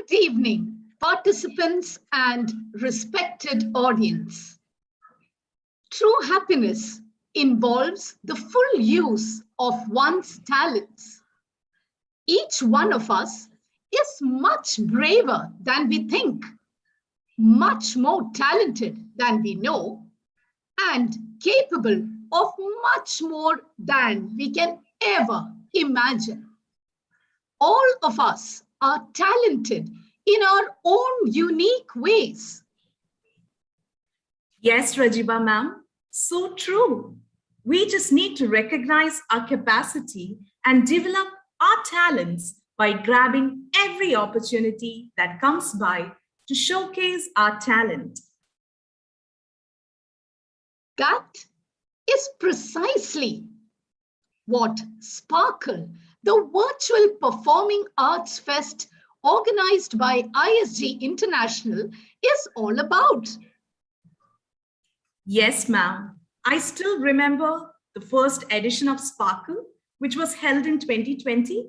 Good evening, participants and respected audience. True happiness involves the full use of one's talents. Each one of us is much braver than we think, much more talented than we know, and capable of much more than we can ever imagine. All of us are talented in our own unique ways. Yes, Rajiba ma'am, so true. We just need to recognize our capacity and develop our talents by grabbing every opportunity that comes by to showcase our talent. That is precisely what Sparkle, the virtual performing arts fest organized by ISG International, is all about. Yes, ma'am. I still remember the first edition of Sparkle, which was held in 2020.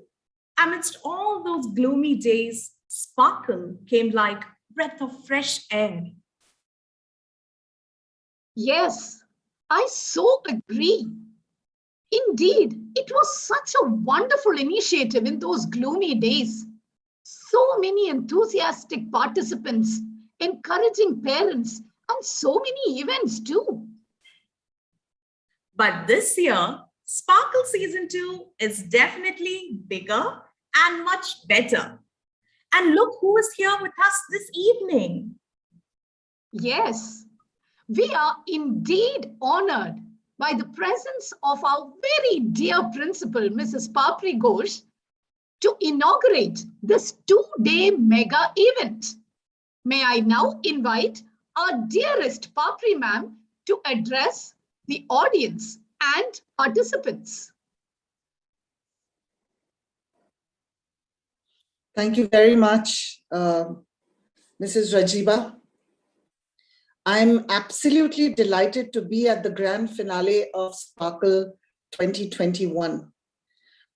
Amidst all those gloomy days, Sparkle came like breath of fresh air. Yes, I so agree. Indeed, it was such a wonderful initiative in those gloomy days. So many enthusiastic participants, encouraging parents, and so many events too. But this year, Sparkle Season 2 is definitely bigger and much better. And look who is here with us this evening. Yes, we are indeed honored by the presence of our very dear principal, Mrs. Papri Ghosh, to inaugurate this two-day mega event. May I now invite our dearest Papri ma'am to address the audience and participants. Thank you very much, Mrs. Rajiba. I'm absolutely delighted to be at the grand finale of Sparkle 2021.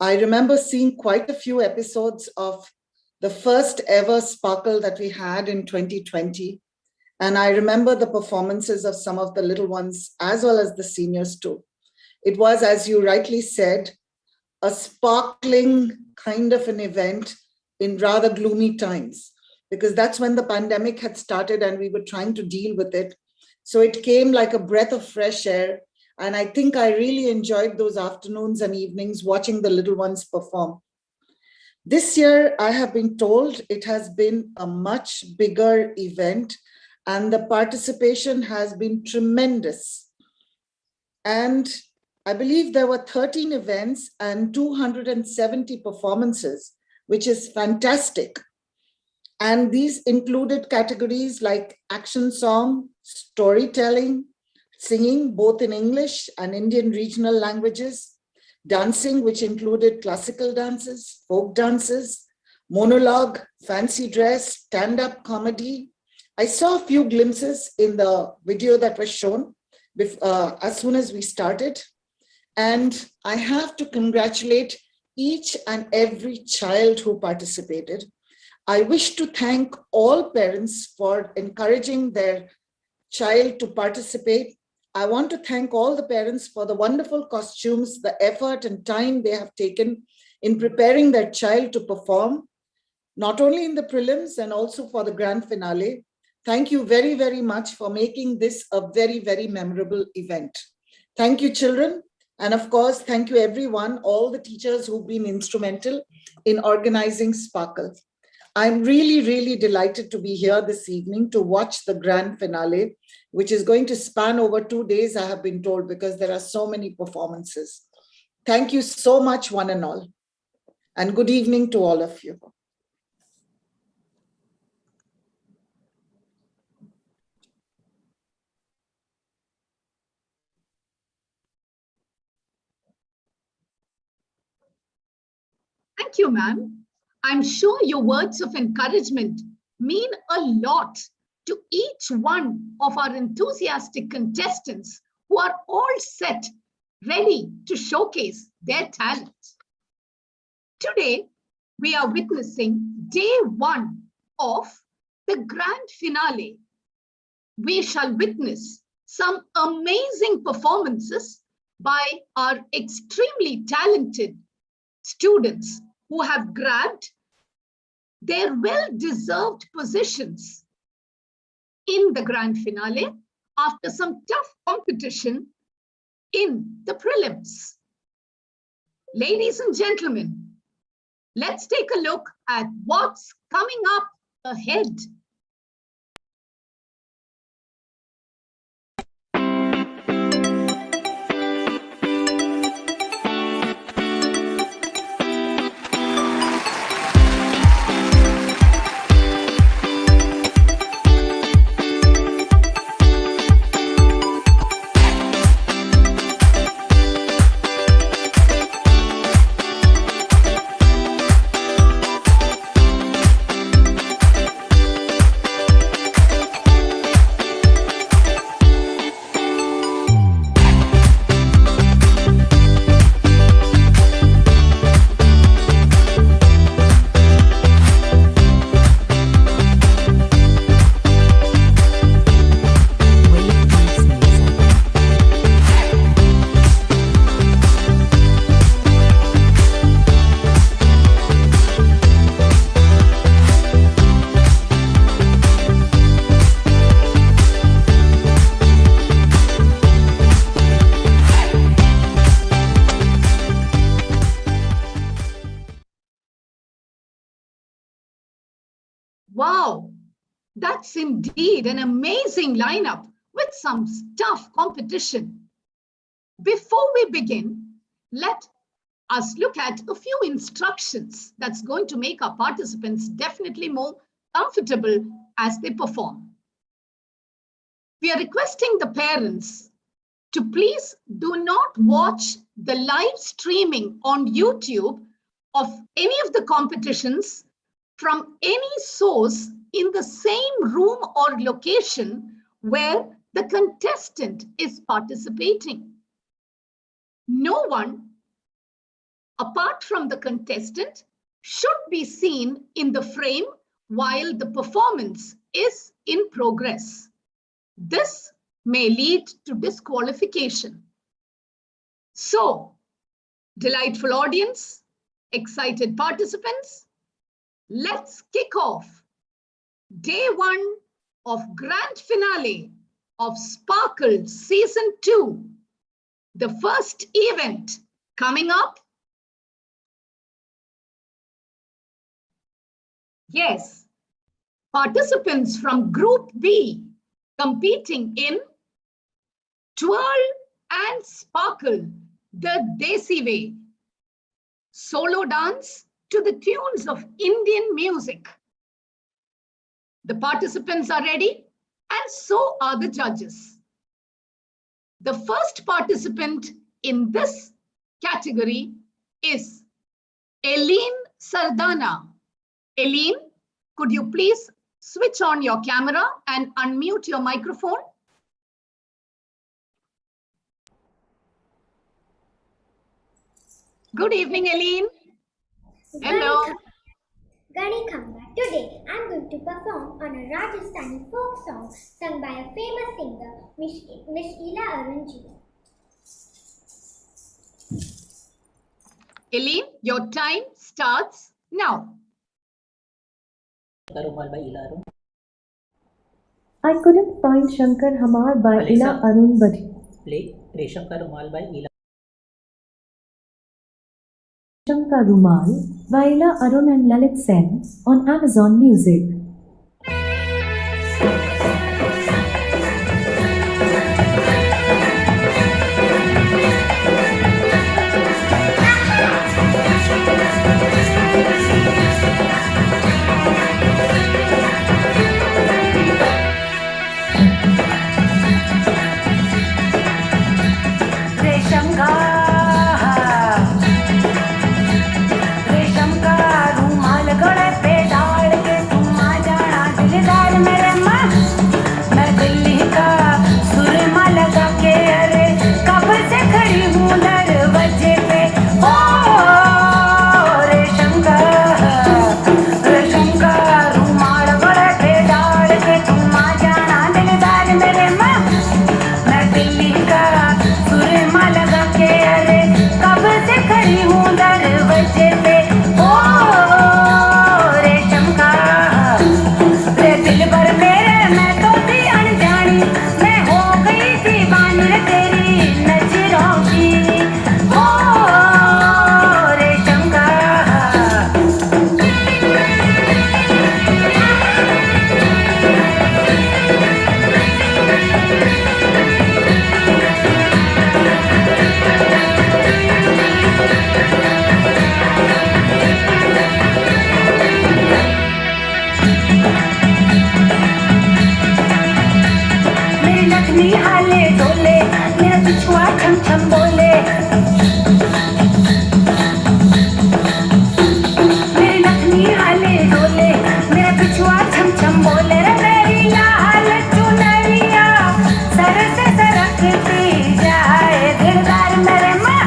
I remember seeing quite a few episodes of the first ever Sparkle that we had in 2020. And I remember the performances of some of the little ones as well as the seniors too. It was, as you rightly said, a sparkling kind of an event in rather gloomy times, because that's when the pandemic had started and we were trying to deal with it. So it came like a breath of fresh air. And I think I really enjoyed those afternoons and evenings watching the little ones perform. This year, I have been told it has been a much bigger event and the participation has been tremendous. And I believe there were 13 events and 270 performances, which is fantastic. And these included categories like action song, storytelling, singing, both in English and Indian regional languages, dancing, which included classical dances, folk dances, monologue, fancy dress, stand-up comedy. I saw a few glimpses in the video that was shown as soon as we started. And I have to congratulate each and every child who participated. I wish to thank all parents for encouraging their child to participate. I want to thank all the parents for the wonderful costumes, the effort and time they have taken in preparing their child to perform, not only in the prelims and also for the grand finale. Thank you very, very much for making this a very, very memorable event. Thank you, children. And of course, thank you everyone, all the teachers who've been instrumental in organizing Sparkle. I'm really, really delighted to be here this evening to watch the grand finale, which is going to span over 2 days, I have been told, because there are so many performances. Thank you so much, one and all. And good evening to all of you. Thank you, ma'am. I'm sure your words of encouragement mean a lot to each one of our enthusiastic contestants who are all set, ready to showcase their talent. Today, we are witnessing day one of the grand finale, we shall witness some amazing performances by our extremely talented students who have grabbed their well-deserved positions in the grand finale after some tough competition in the prelims. Ladies and gentlemen, let's take a look at what's coming up ahead. Wow, that's indeed an amazing lineup with some tough competition. Before we begin, let us look at a few instructions that's going to make our participants definitely more comfortable as they perform. We are requesting the parents to please do not watch the live streaming on YouTube of any of the competitions from any source in the same room or location where the contestant is participating. No one, apart from the contestant, should be seen in the frame while the performance is in progress. This may lead to disqualification. So, delightful audience, excited participants, let's kick off day 1 of grand finale of Sparkle Season 2. The first event coming up. Yes, participants from Group B competing in Twirl and Sparkle the Desi way. Solo dance to the tunes of Indian music. The participants are ready, and so are the judges. The first participant in this category is Eileen Sardana. Eileen, could you please switch on your camera and unmute your microphone? Good evening, Eileen. Hello. Gani Khamba. Today I'm going to perform on a Rajasthani folk song sung by a famous singer, Miss Ila Arunji. Eileen, your time starts now. I couldn't find Shankar Hamar by Alexa, Ila Arun Badi. Play Resham Ka Rumal by Ila. Resham Ka Rumal by Ila Arun and Lalit Sen on Amazon Music. रेशम का रुमाल छम बोले मेरी नथनी हाले डोले मेरा बिछुआ छम छम बोले रे मेरी लाल चुनरिया सर से सरकती जाए दिलदार मेरे माँ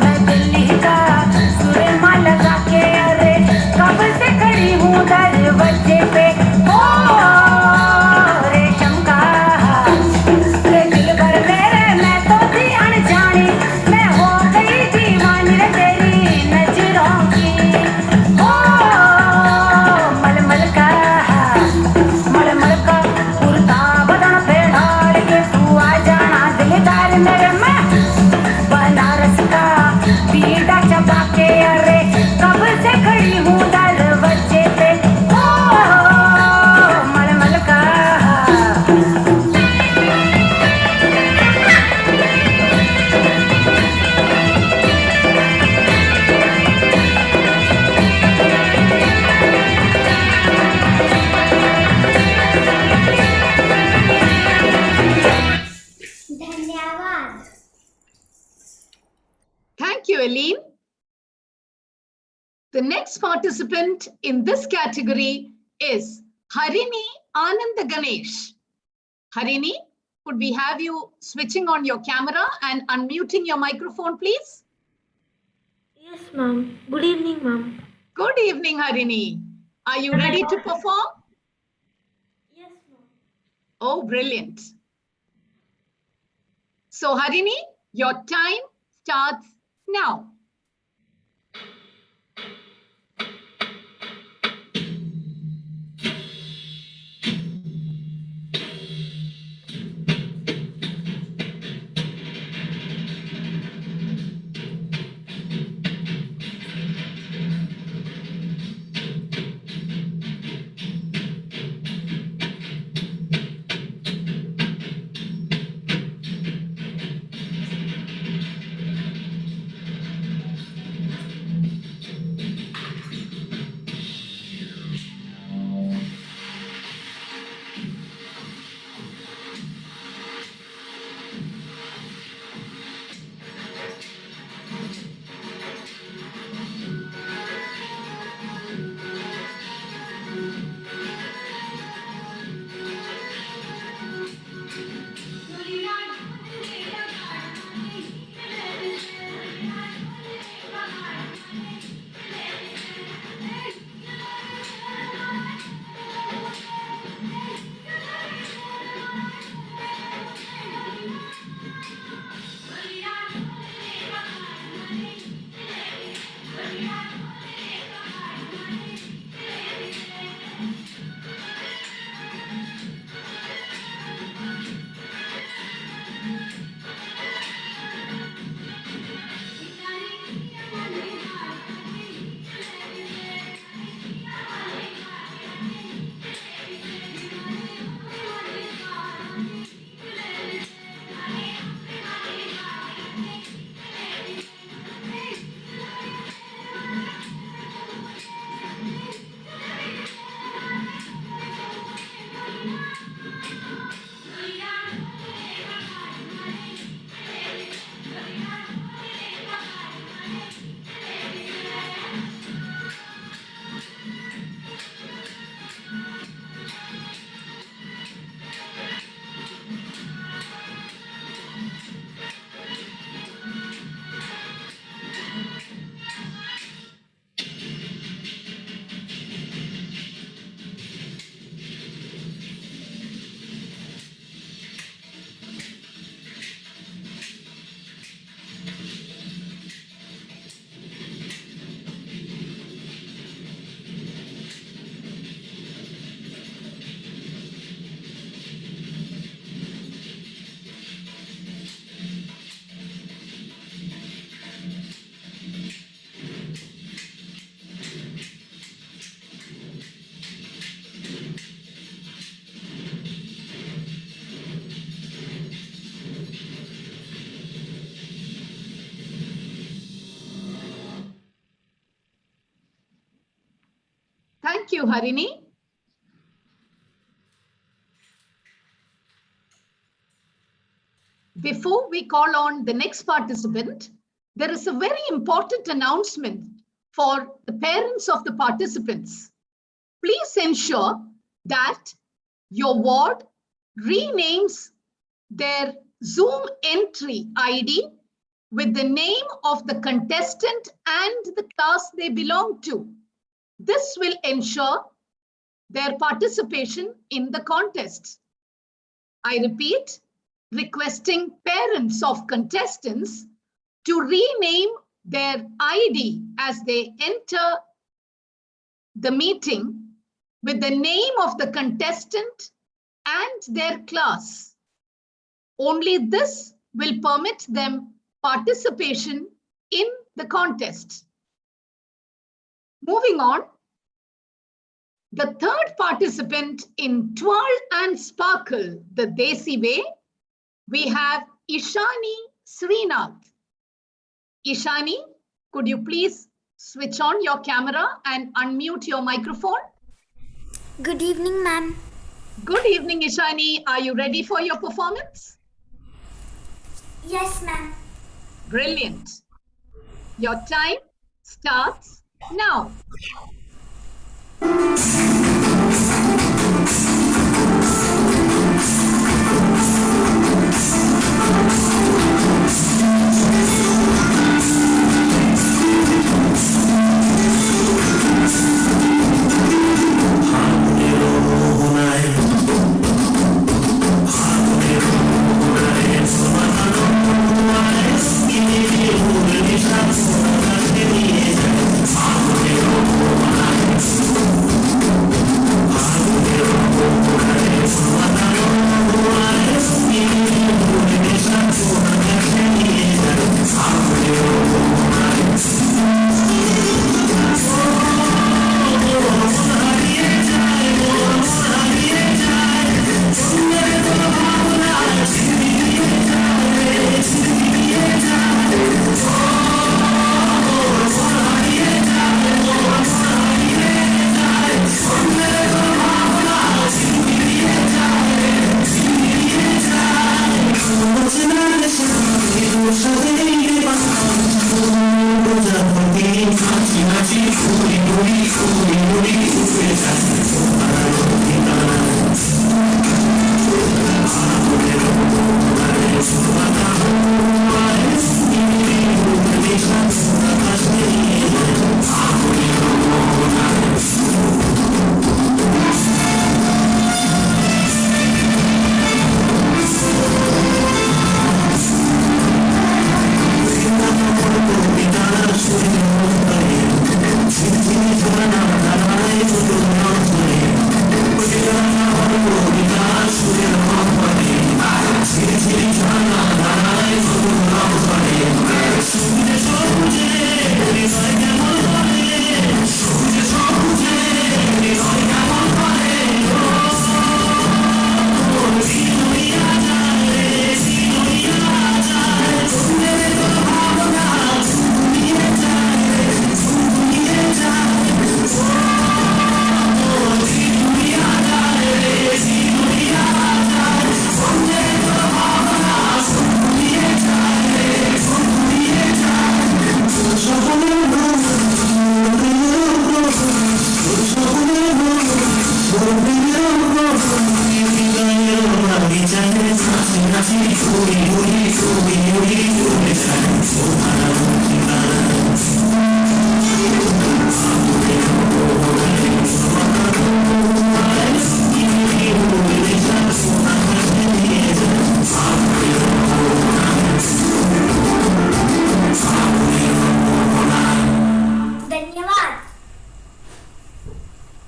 मैं दिल्ली का सुरमा लगा के अरे कब से खड़ी हूँ दरवाजे पे ओ रेशम का रे दिल भर मेरे मैं तो थी अनजानी मैं हो गई दीवानी रे तेरी नजरों की ओ मलमल का कुर्ता बदन पे डाल के तू आ जाना दिलदार मेरे मैं बनारस का पीड़ा चबा के अरे कब से खड़ी हूँ दरवाजे पे ओ मलमल का धन्यवाद. Thank you, Aline. The next participant in this category is Harini Anand Ganesh. Harini, could we have you switching on your camera and unmuting your microphone, please? Yes, ma'am. Good evening, ma'am. Good evening, Harini. Are you ready to perform? Yes, ma'am. Oh, brilliant. So, Harini, your time starts now. Thank you, Harini. Before we call on the next participant, there is a very important announcement for the parents of the participants. Please ensure that your ward renames their Zoom entry ID with the name of the contestant and the class they belong to. This will ensure their participation in the contest. I repeat, requesting parents of contestants to rename their ID as they enter the meeting with the name of the contestant and their class. Only this will permit them participation in the contest. Moving on, the third participant in Twirl and Sparkle, the Desi way, we have Ishani Srinath. Ishani, could you please switch on your camera and unmute your microphone? Good evening, ma'am. Good evening, Ishani. Are you ready for your performance? Yes, ma'am. Brilliant. Your time starts now.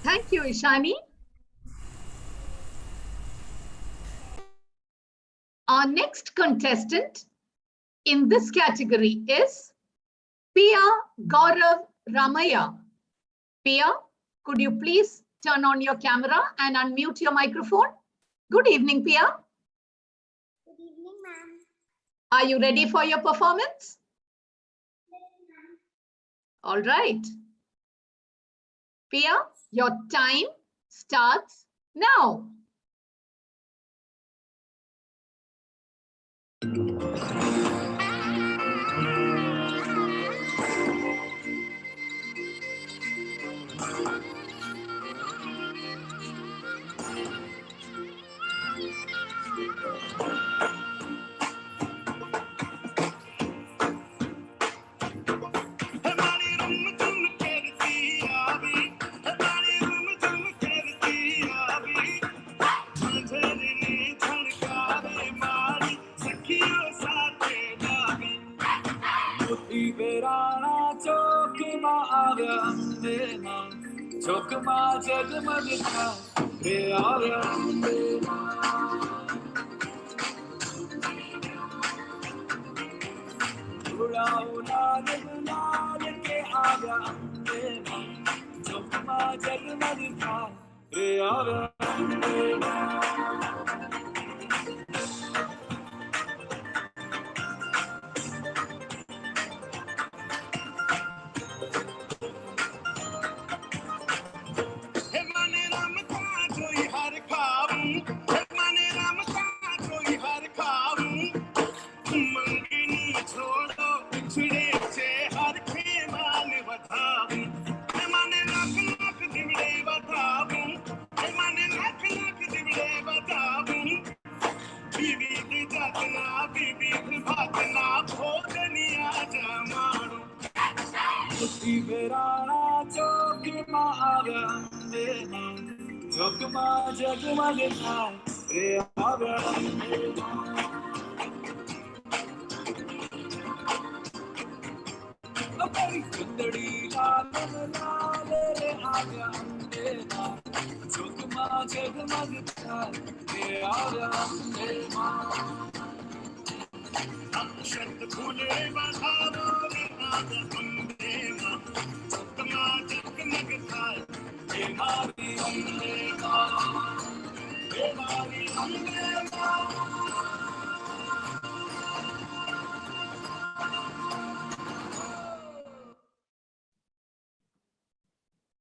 Thank you, Ishani. Our next contestant in this category is Pia Gaurav Ramaya. Pia, could you please turn on your camera and unmute your microphone? Good evening, Pia. Good evening, ma'am. Are you ready for your performance? Yes, ma'am. All right. Pia, your time starts now.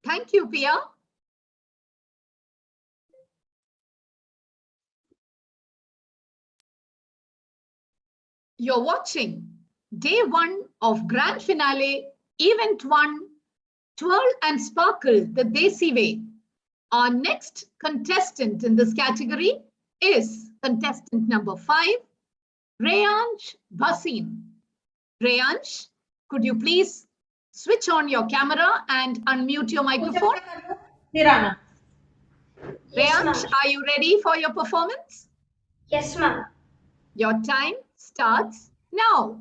Thank you, Pia. You're watching Day 1 of Grand Finale, Event 1, Twirl and Sparkle the Desi Way. Our next contestant in this category is contestant number 5, Reyansh Bhasin. Reyansh, could you please switch on your camera and unmute your microphone? Nirana. Reyansh, are you ready for your performance? Yes, ma'am. Your time starts now.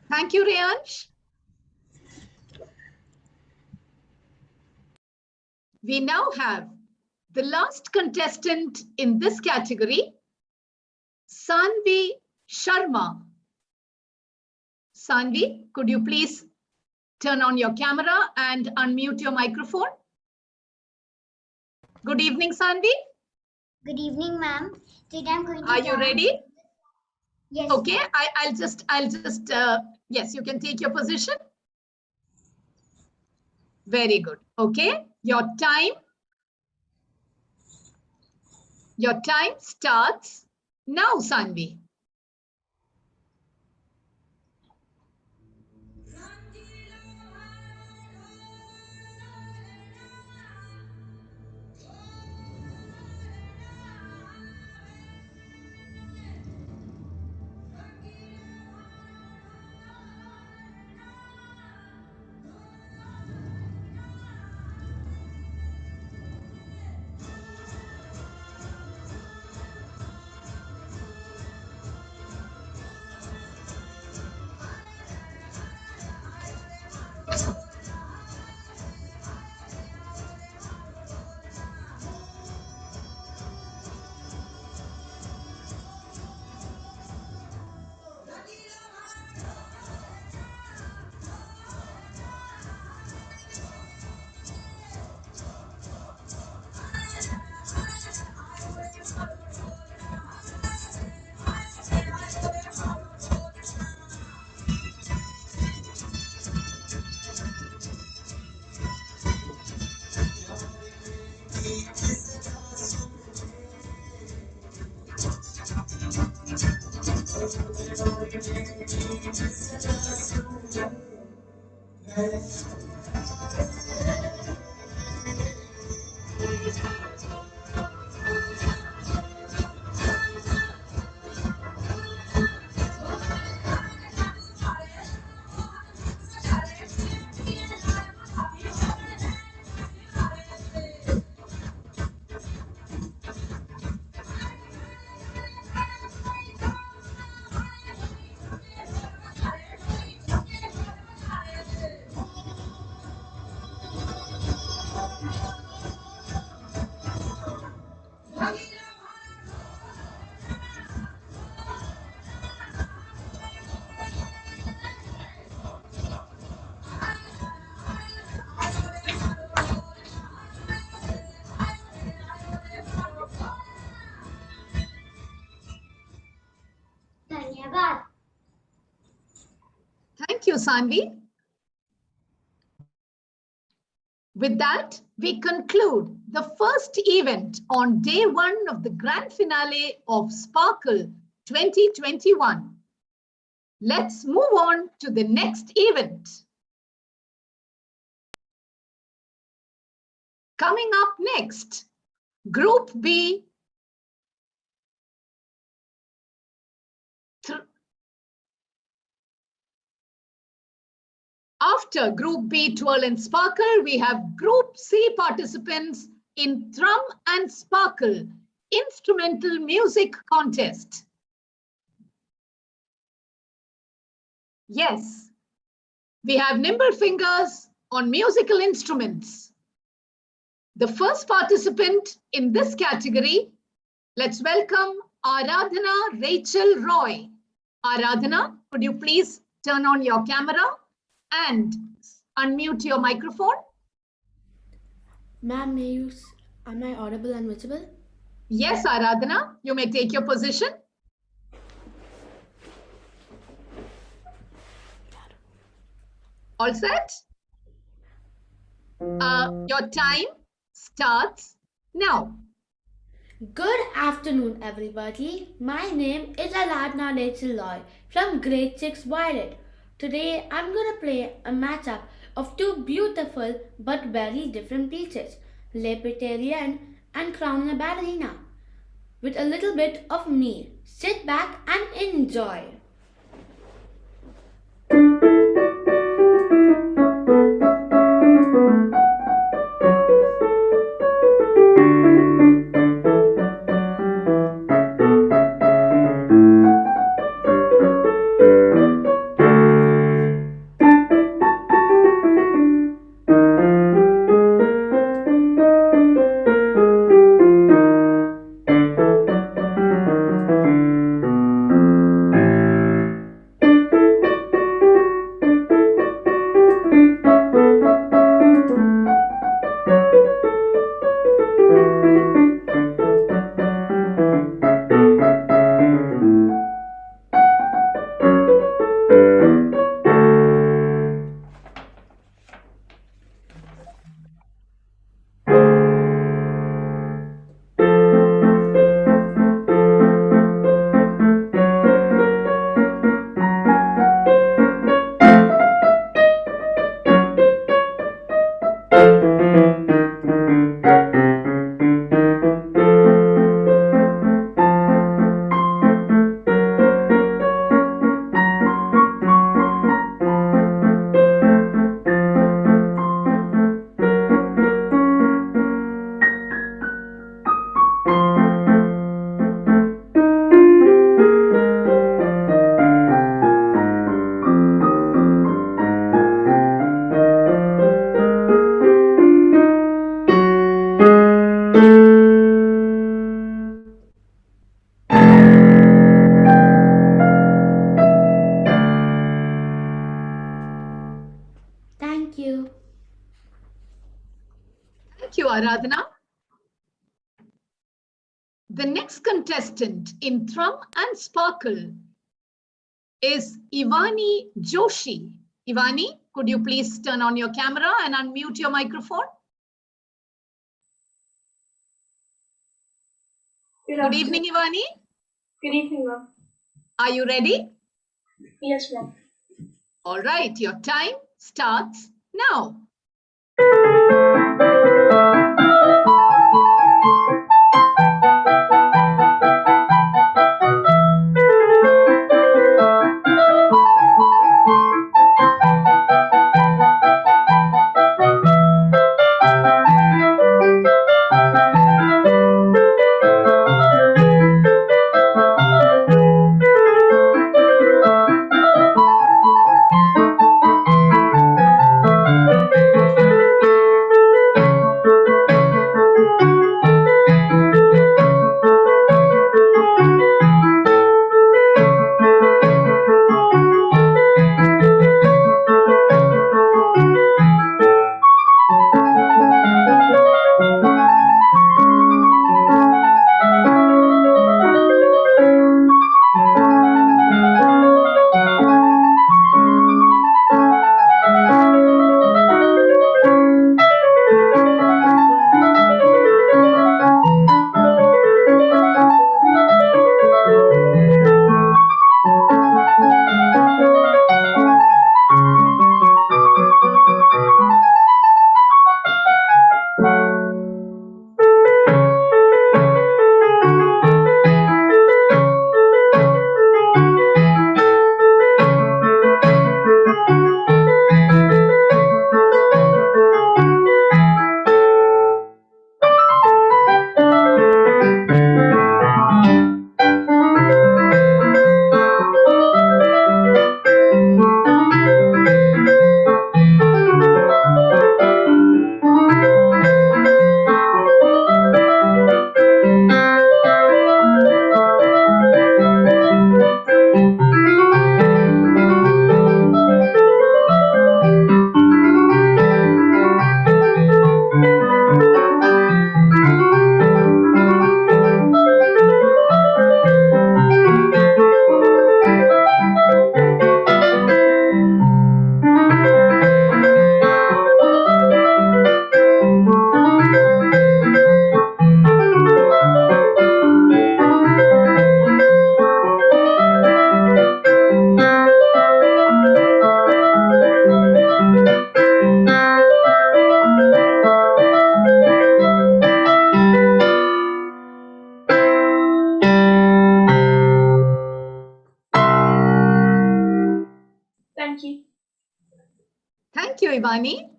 Thank you, Reyansh. We now have the last contestant in this category, Sanvi Sharma. Sanvi, could you please turn on your camera and unmute your microphone? Good evening, Sanvi. Good evening, ma'am. Today I'm going to Are you dance. ready? Yes. Okay, ma'am. I'll just, yes, you can take your position. Very good. Okay, your time starts now, Sanvi. धन्यवाद. Thank you, Sanvi. With that, we conclude the first event on day one of the grand finale of Sparkle 2021. Let's move on to the next event. Coming up next, Group B. After Group B, Twirl and Sparkle, we have Group C participants in Thrum and Sparkle Instrumental Music Contest. Yes, we have nimble fingers on musical instruments. The first participant in this category, let's welcome Aradhana Rachel Roy. Aradhana, could you please turn on your camera and unmute your microphone? Ma'am, am I audible and visible? Yes, Aradhana, you may take your position. All set? Your time starts now. Good afternoon, everybody. My name is Aladna Rachel from Grade 6 Violet. Today, I'm going to play a matchup of two beautiful but very different pieces, Libertarian and Crown a Ballerina. with a little bit of me. Sit back and enjoy. Thank you. Thank you, Aradhana. The next contestant in Thrum and Sparkle is Ivani Joshi. Ivani, could you please turn on your camera and unmute your microphone? Good evening, Ivani. Good evening, ma'am. Are you ready? Yes, ma'am. All right, your time starts now. Thank you. Thank you, Ivani.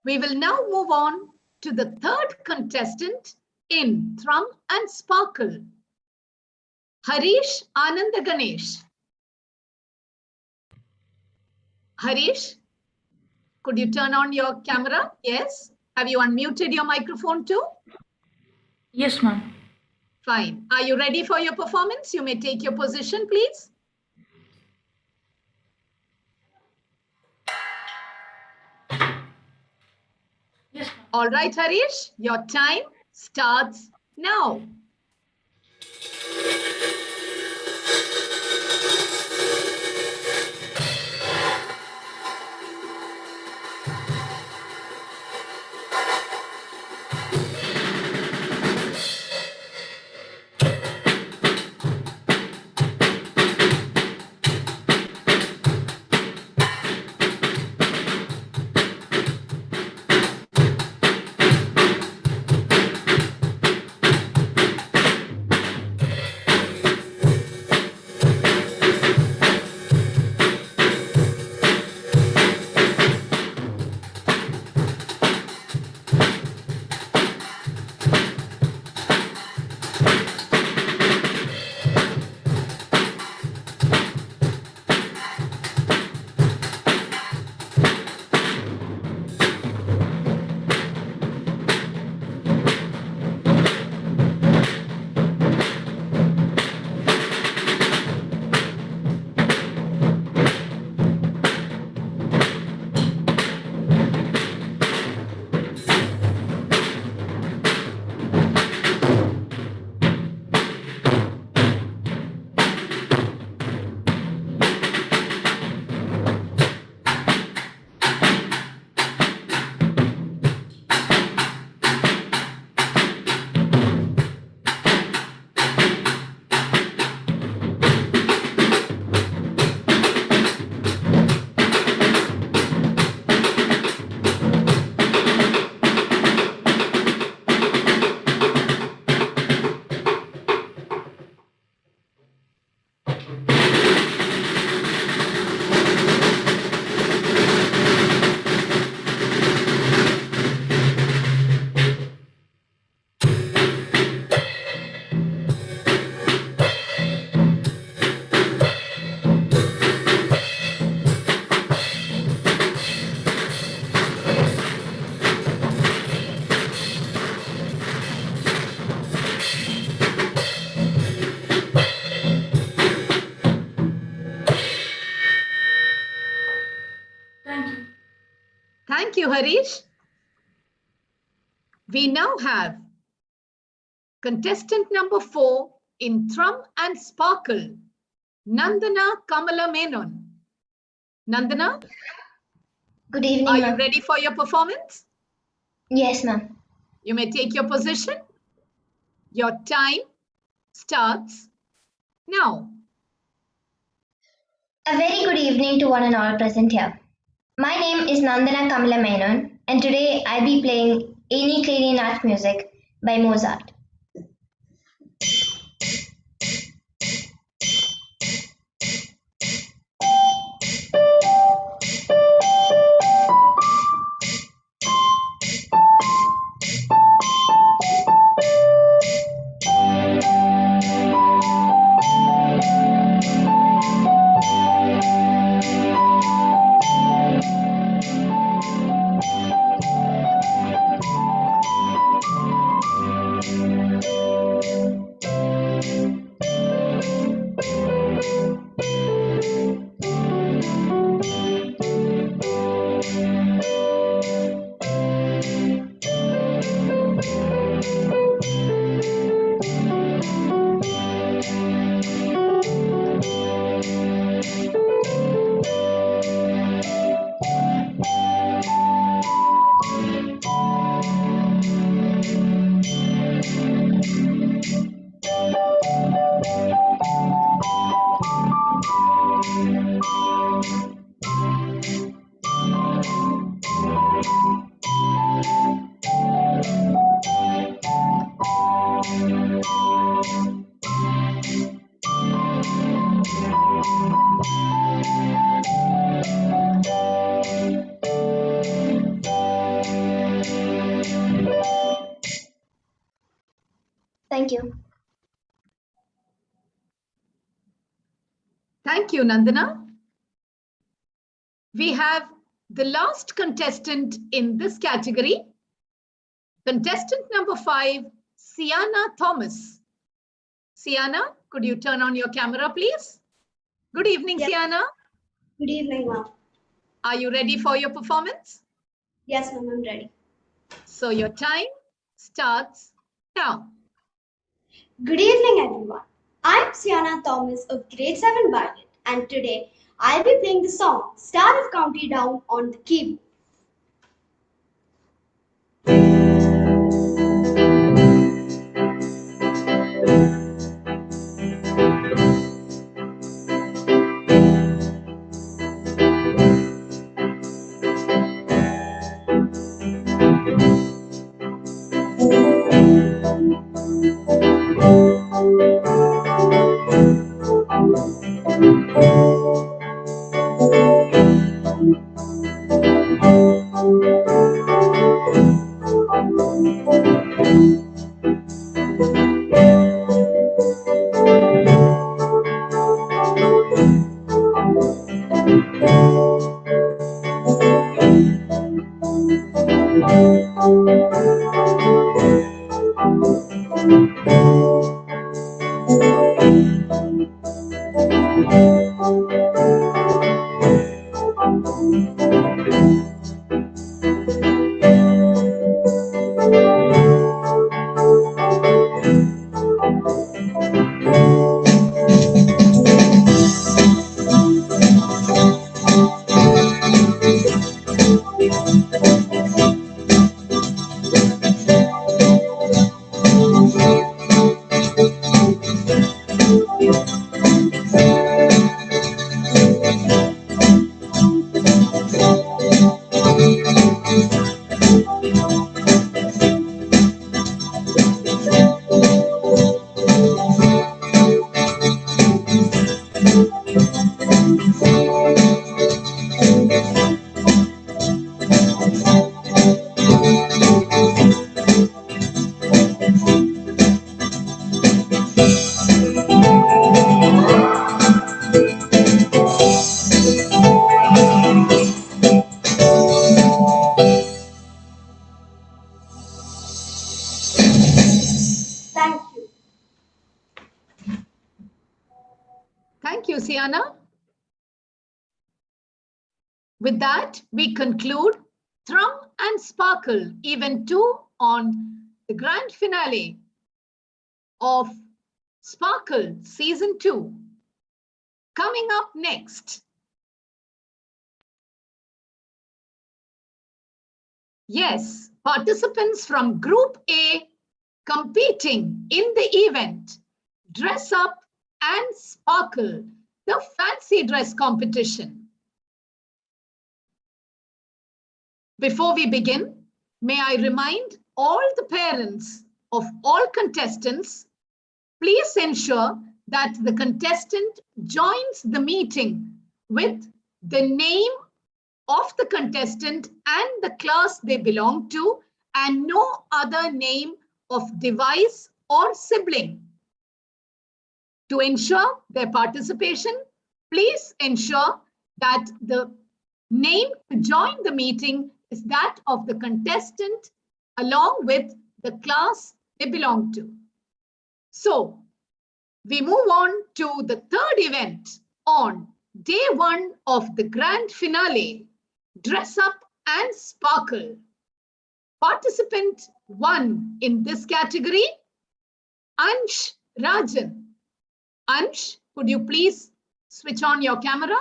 We will now move on to the third contestant in Thrum and Sparkle, Harish Ananda Ganesh. Harish, could you turn on your camera? Yes. Have you unmuted your microphone too? Yes, ma'am. Fine. Are you ready for your performance? You may take your position, please. Yes, ma'am. All right, Harish, your time starts now. Thank you. Thank you, Harish. We now have contestant number 4 in Thrum and Sparkle, Nandana Kamala Menon. Nandana, Good evening, are you ma'am. ready for your performance? Yes, ma'am. You may take your position. Your time starts now. A very good evening to one and all present here. My name is Nandana Kamala Menon, and today I'll be playing Any Clean Art music by Mozart. Thank you. Thank you, Nandana. We have the last contestant in this category, contestant number 5, Sienna Thomas. Sienna, could you turn on your camera, please? Good evening, Yes. Sienna. Good evening, ma'am. Are you ready for your performance? Yes, ma'am, I'm ready. So your time starts now. Good evening, everyone. I'm Sienna Thomas of Grade 7 Violet, and today I'll be playing the song Star of County Down on the keyboard. Thank you. Thank you, Sienna. With that, we conclude Thrum and Sparkle Event 2 on the grand finale of Sparkle Season 2. Coming up next, yes, participants from Group A competing in the event Dress Up and Sparkle, the fancy dress competition. Before we begin, may I remind all the parents of all contestants, please ensure that the contestant joins the meeting with the name of the contestant and the class they belong to, and no other name of device or sibling. To ensure their participation, please ensure that the name to join the meeting is that of the contestant along with the class they belong to. So we move on to the third event on day 1 of the grand finale, Dress Up and Sparkle. Participant 1 in this category, Ansh Rajan. Ansh, could you please switch on your camera?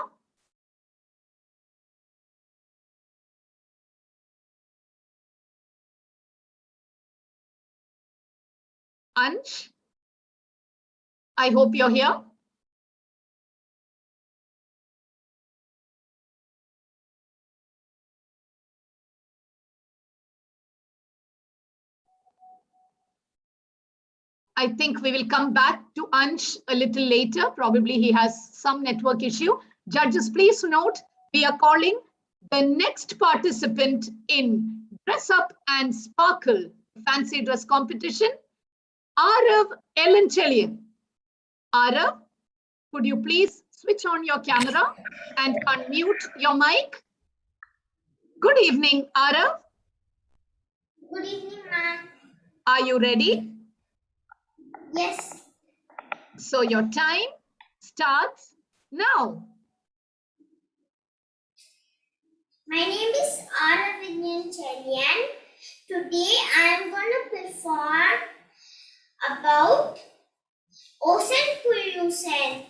Ansh, I hope you're here. I think we will come back to Ansh a little later. Probably he has some network issue. Judges, please note, we are calling the next participant in Dress Up and Sparkle fancy dress competition, Arav Elenchelian. Arav, could you please switch on your camera and unmute your mic? Good evening, Arav. Good evening, ma'am. Are you ready? Yes. So your time starts now. My name is Aravinyan Chelian. Today I am going to perform about ocean pollution.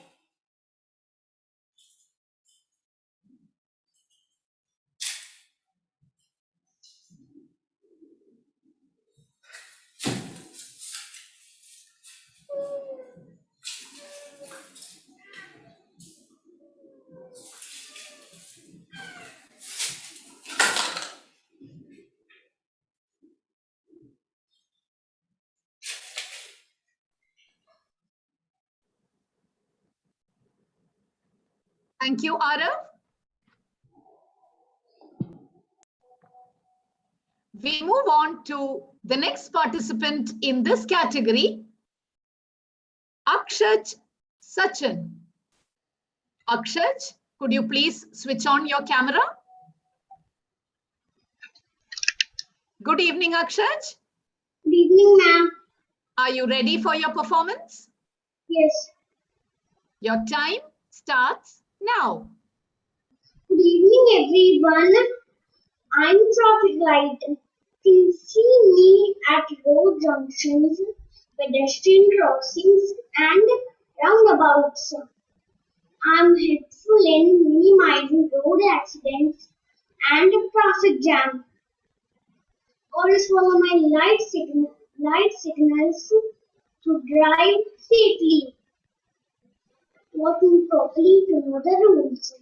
Thank you, Arav. We move on to the next participant in this category, Akshaj Sachin. Akshaj, could you please switch on your camera? Good evening, Akshaj. Good evening, ma'am. Are you ready for your performance? Yes. Your time starts now. Good evening, everyone. I'm traffic light. You see me at road junctions, pedestrian crossings, and roundabouts. I'm helpful in minimizing road accidents and traffic jam. Always follow my light signals to drive safely, working properly to know the rules.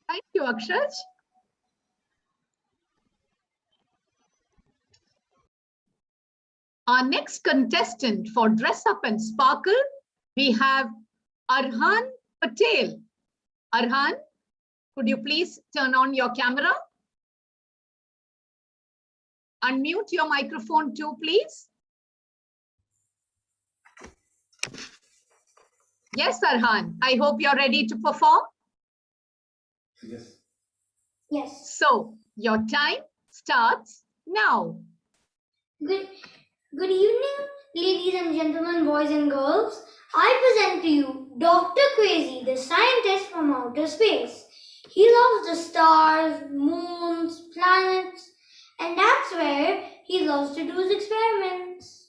Thank you, Akshaj. Our next contestant for Dress Up and Sparkle, we have Arhan Patel. Arhan, could you please turn on your camera? Unmute your microphone too, please. Yes, Arhan, I hope you're ready to perform. Yes. Yes. So your time starts now. Good evening, ladies and gentlemen, boys and girls. I present to you Dr. Crazy, the scientist from outer space. He loves the stars, moons, planets, and that's where he loves to do his experiments.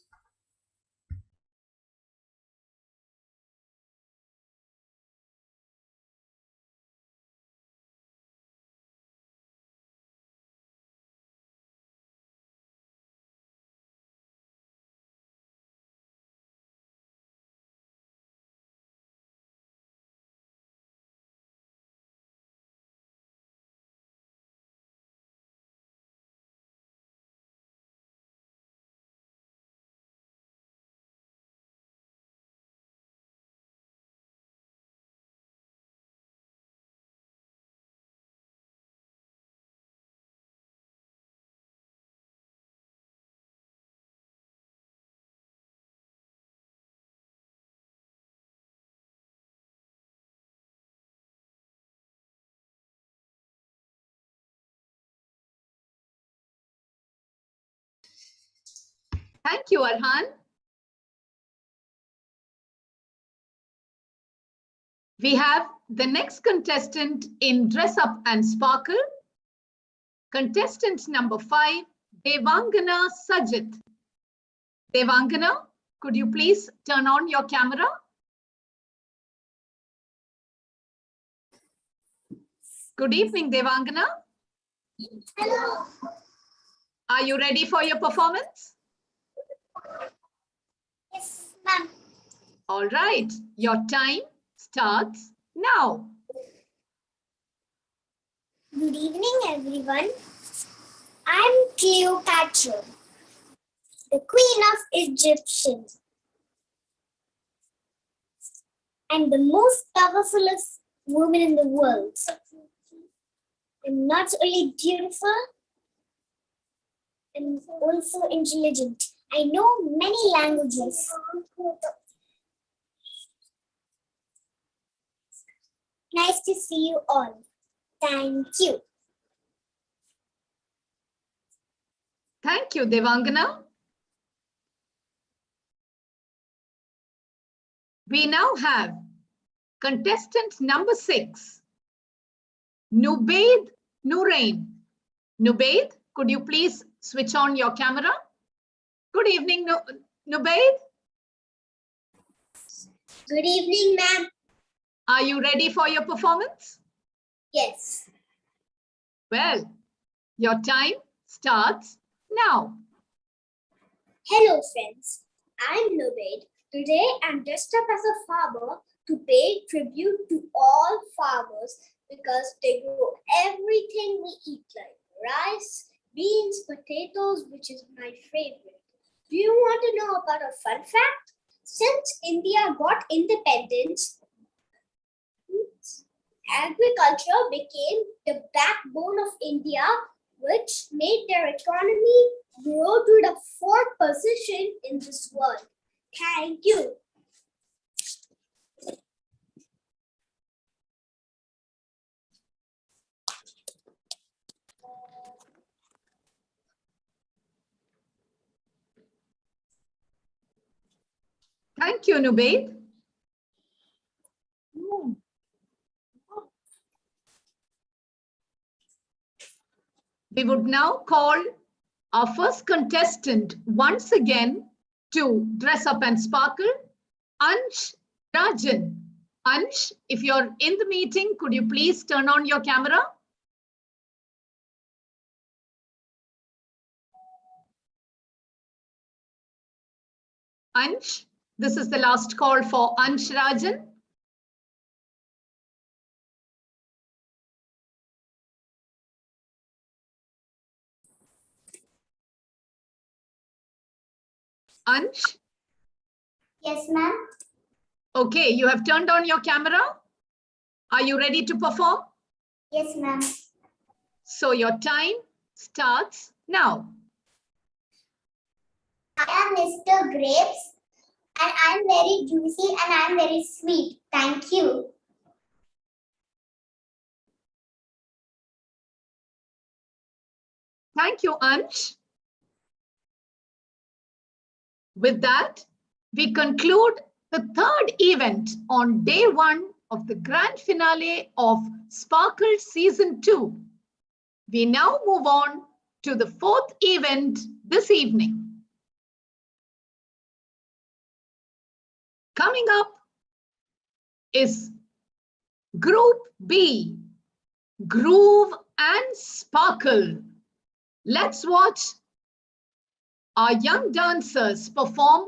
Thank you, Arhan. We have the next contestant in Dress Up and Sparkle. Contestant number 5, Devangana Sajit. Devangana, could you please turn on your camera? Good evening, Devangana. Hello. Are you ready for your performance? Yes, ma'am. All right, your time starts now. Good evening, everyone. I'm Cleopatra, the Queen of Egyptians. I'm the most powerful woman in the world. I'm not only beautiful, I'm also intelligent. I know many languages. Nice to see you all. Thank you. Thank you, Devangana. We now have contestant number 6, Nubaid Nurain. Nubaid, could you please switch on your camera? Good evening, Nubaid. Good evening, ma'am. Are you ready for your performance? Yes. Well, your time starts now. Hello, friends. I'm Nubaid. Today, I'm dressed up as a farmer to pay tribute to all farmers because they grow everything we eat, like rice, beans, potatoes, which is my favorite. Do you want to know about a fun fact? Since India got independence, agriculture became the backbone of India, which made their economy grow to the 4th position in this world. Thank you. Thank you, Nubaid. We would now call our first contestant once again to Dress Up and Sparkle, Ansh Rajan. Ansh, if you're in the meeting, could you please turn on your camera? Ansh, this is the last call for Ansh Rajan. Ansh? Yes, ma'am. Okay, you have turned on your camera. Are you ready to perform? Yes, ma'am. So your time starts now. I am Mr. Grapes and I'm very juicy and I'm very sweet. Thank you. Thank you, Ansh. With that, we conclude the 3rd event on day 1 of the grand finale of Sparkle Season 2. We now move on to the 4th event this evening. Coming up is Group B, Groove and Sparkle. Let's watch our young dancers perform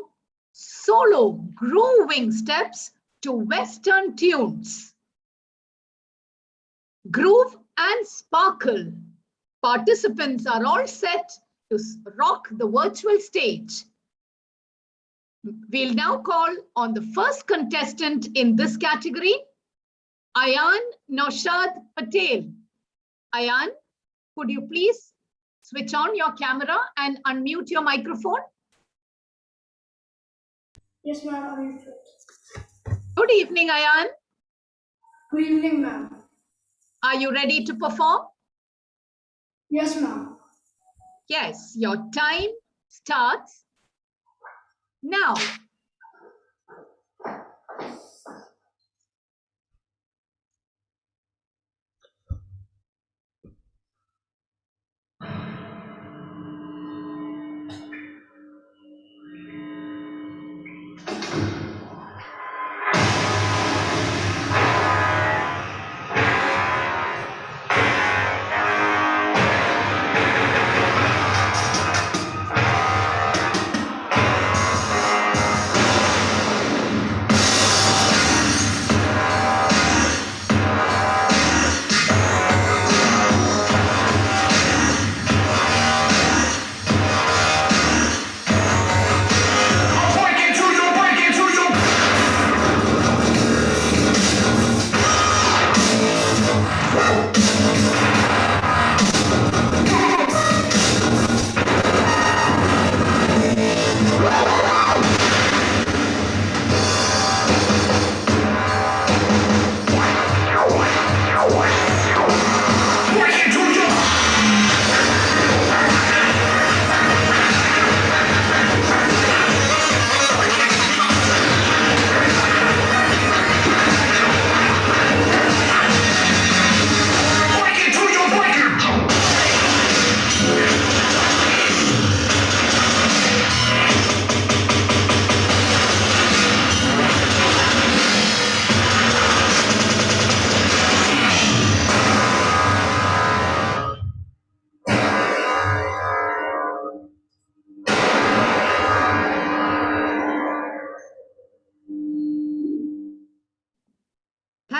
solo grooving steps to Western tunes. Groove and Sparkle. Participants are all set to rock the virtual stage. We'll now call on the first contestant in this category, Ayan Naushad Patel. Ayan, could you please switch on your camera and unmute your microphone? Yes, ma'am. Good evening, Ayan. Good evening, ma'am. Are you ready to perform? Yes, ma'am. Yes, your time starts Now,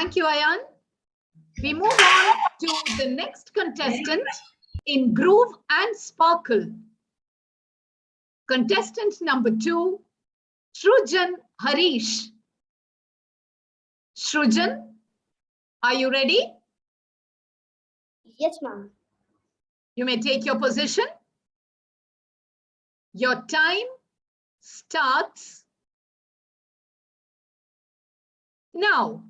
thank you, Ayan. We move on to the next contestant in Groove and Sparkle. Contestant number 2, Shrujan Harish. Shrujan, are you ready? Yes, ma'am. You may take your position. Your time starts now.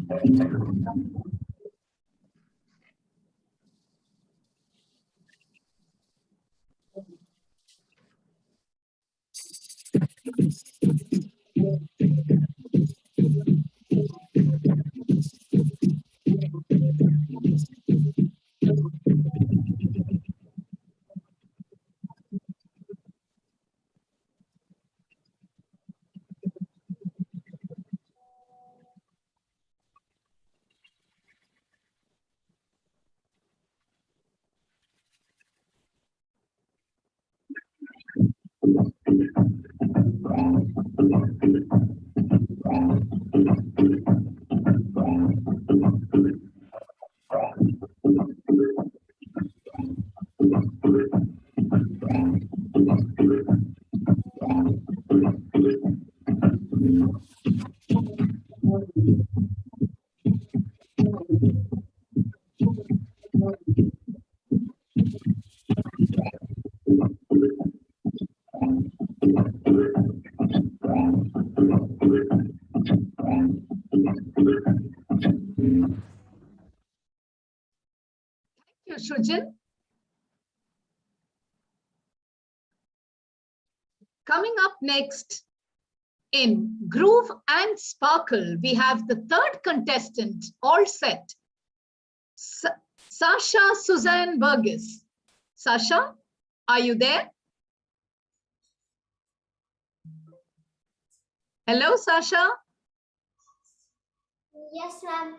Thank you, Shrujan. Coming up next in Groove and Sparkle, we have the third contestant all set. Sasha Suzanne Burgess. Sasha, are you there? Hello, Sasha. Yes, ma'am.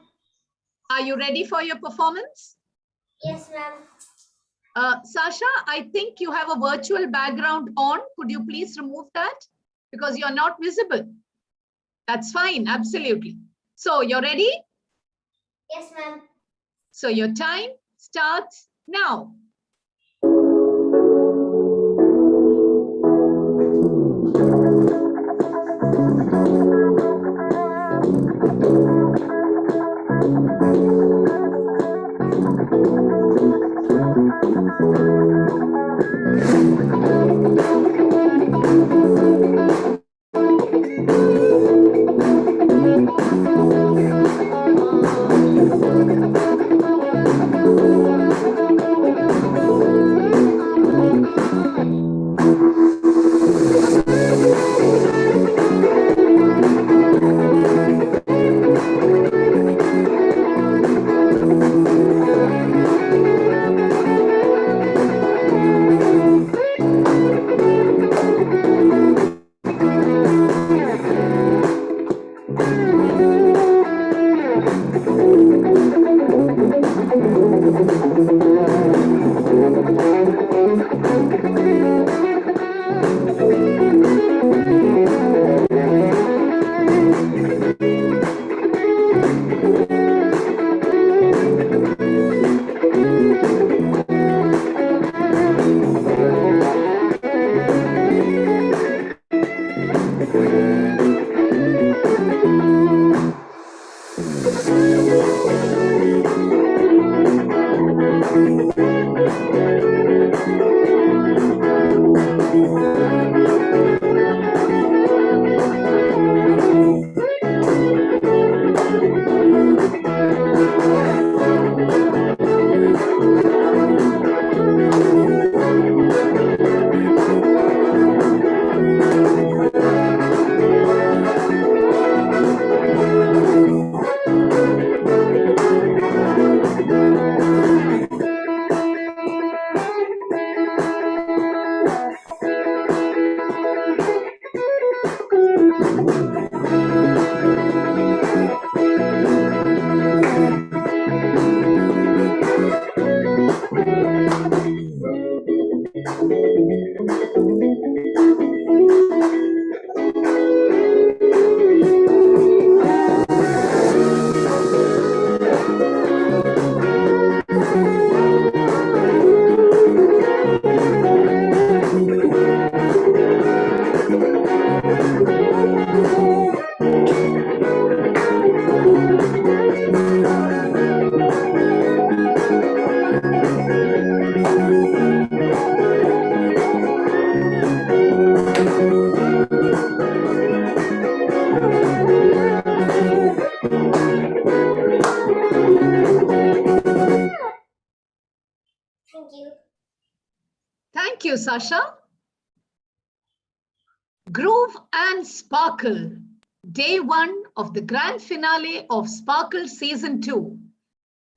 Are you ready for your performance? Yes, ma'am. Sasha, I think you have a virtual background on. Could you please remove that? Because you're not visible. That's fine, absolutely. So you're ready? Yes, ma'am. So your time starts now. Thank you. Thank you, Sasha. Groove and Sparkle, day one of the grand finale of Sparkle Season 2.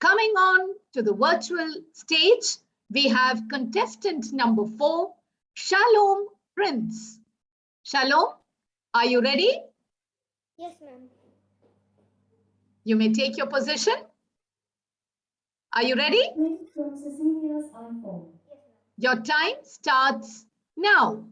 Coming on to the virtual stage, we have contestant number 4, Shalom Prince. Shalom, are you ready? Yes, ma'am. You may take your position. Are you ready? From Cecilia's iPhone. Your time starts now.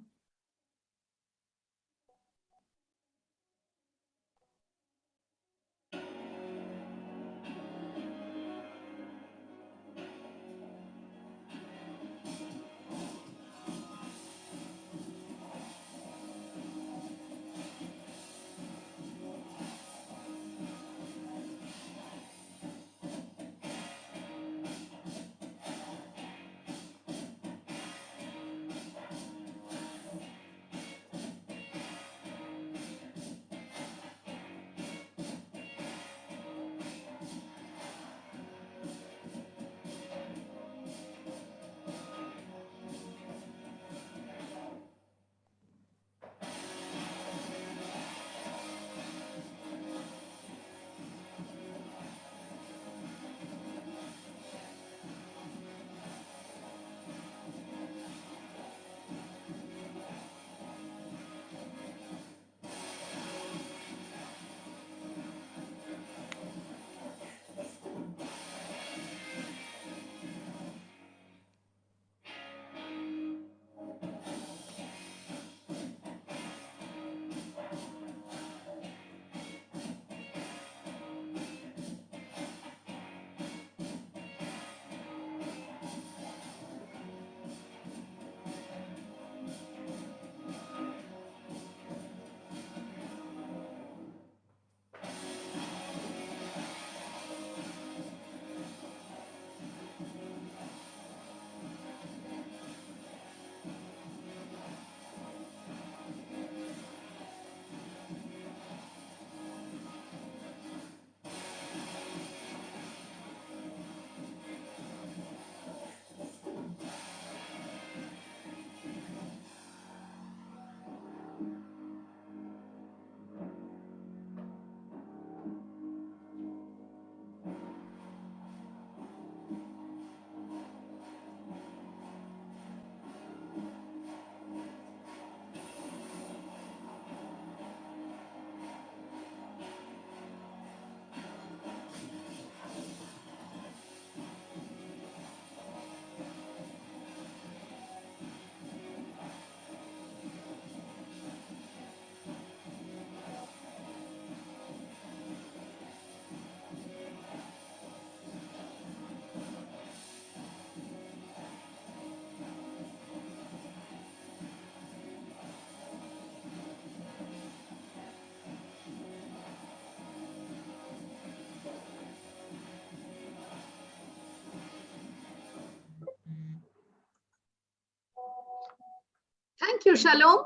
Thank you, Shalom.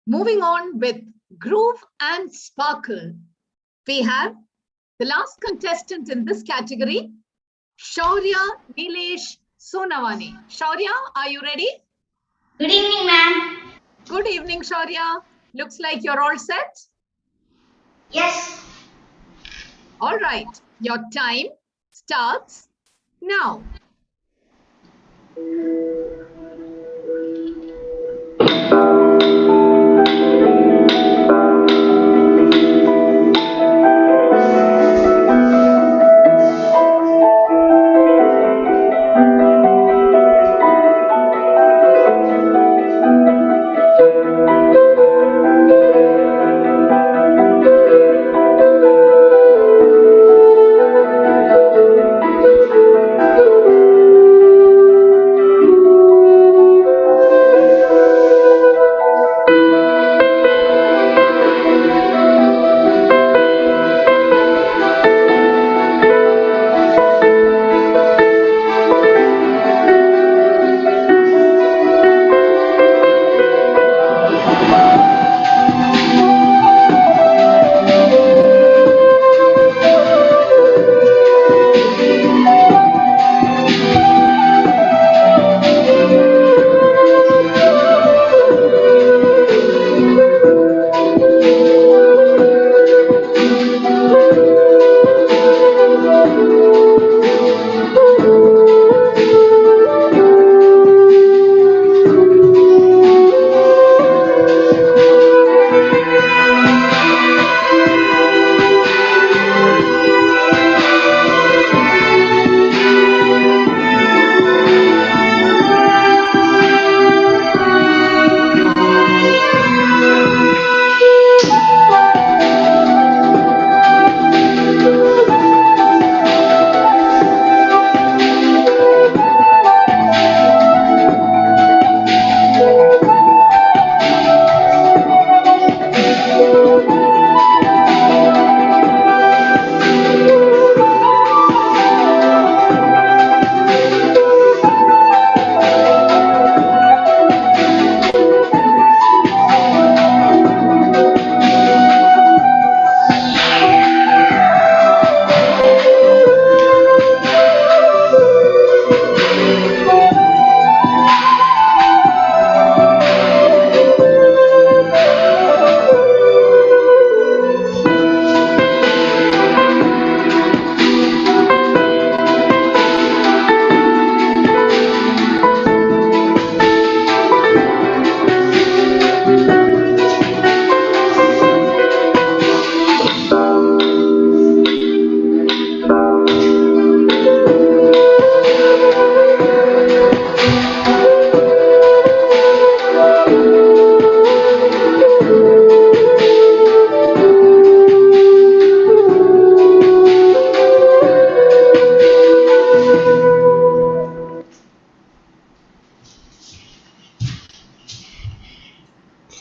Moving on with Groove and Sparkle, we have the last contestant in this category, Shaurya Nilesh Sonawani. Shaurya, are you ready? Good evening, ma'am. Good evening, Shaurya. Looks like you're all set. Yes. All right, your time starts now.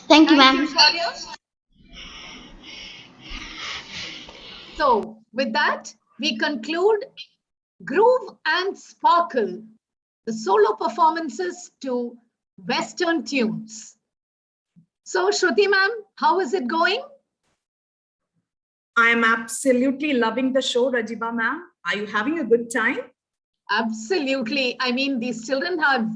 Thank you, Thank ma'am. you, Shaurya. So with that, we conclude Groove and Sparkle, the solo performances to Western tunes. So Shruti ma'am, how is it going? I am absolutely loving the show, Rajiba ma'am. Are you having a good time? Absolutely. I mean, these children have,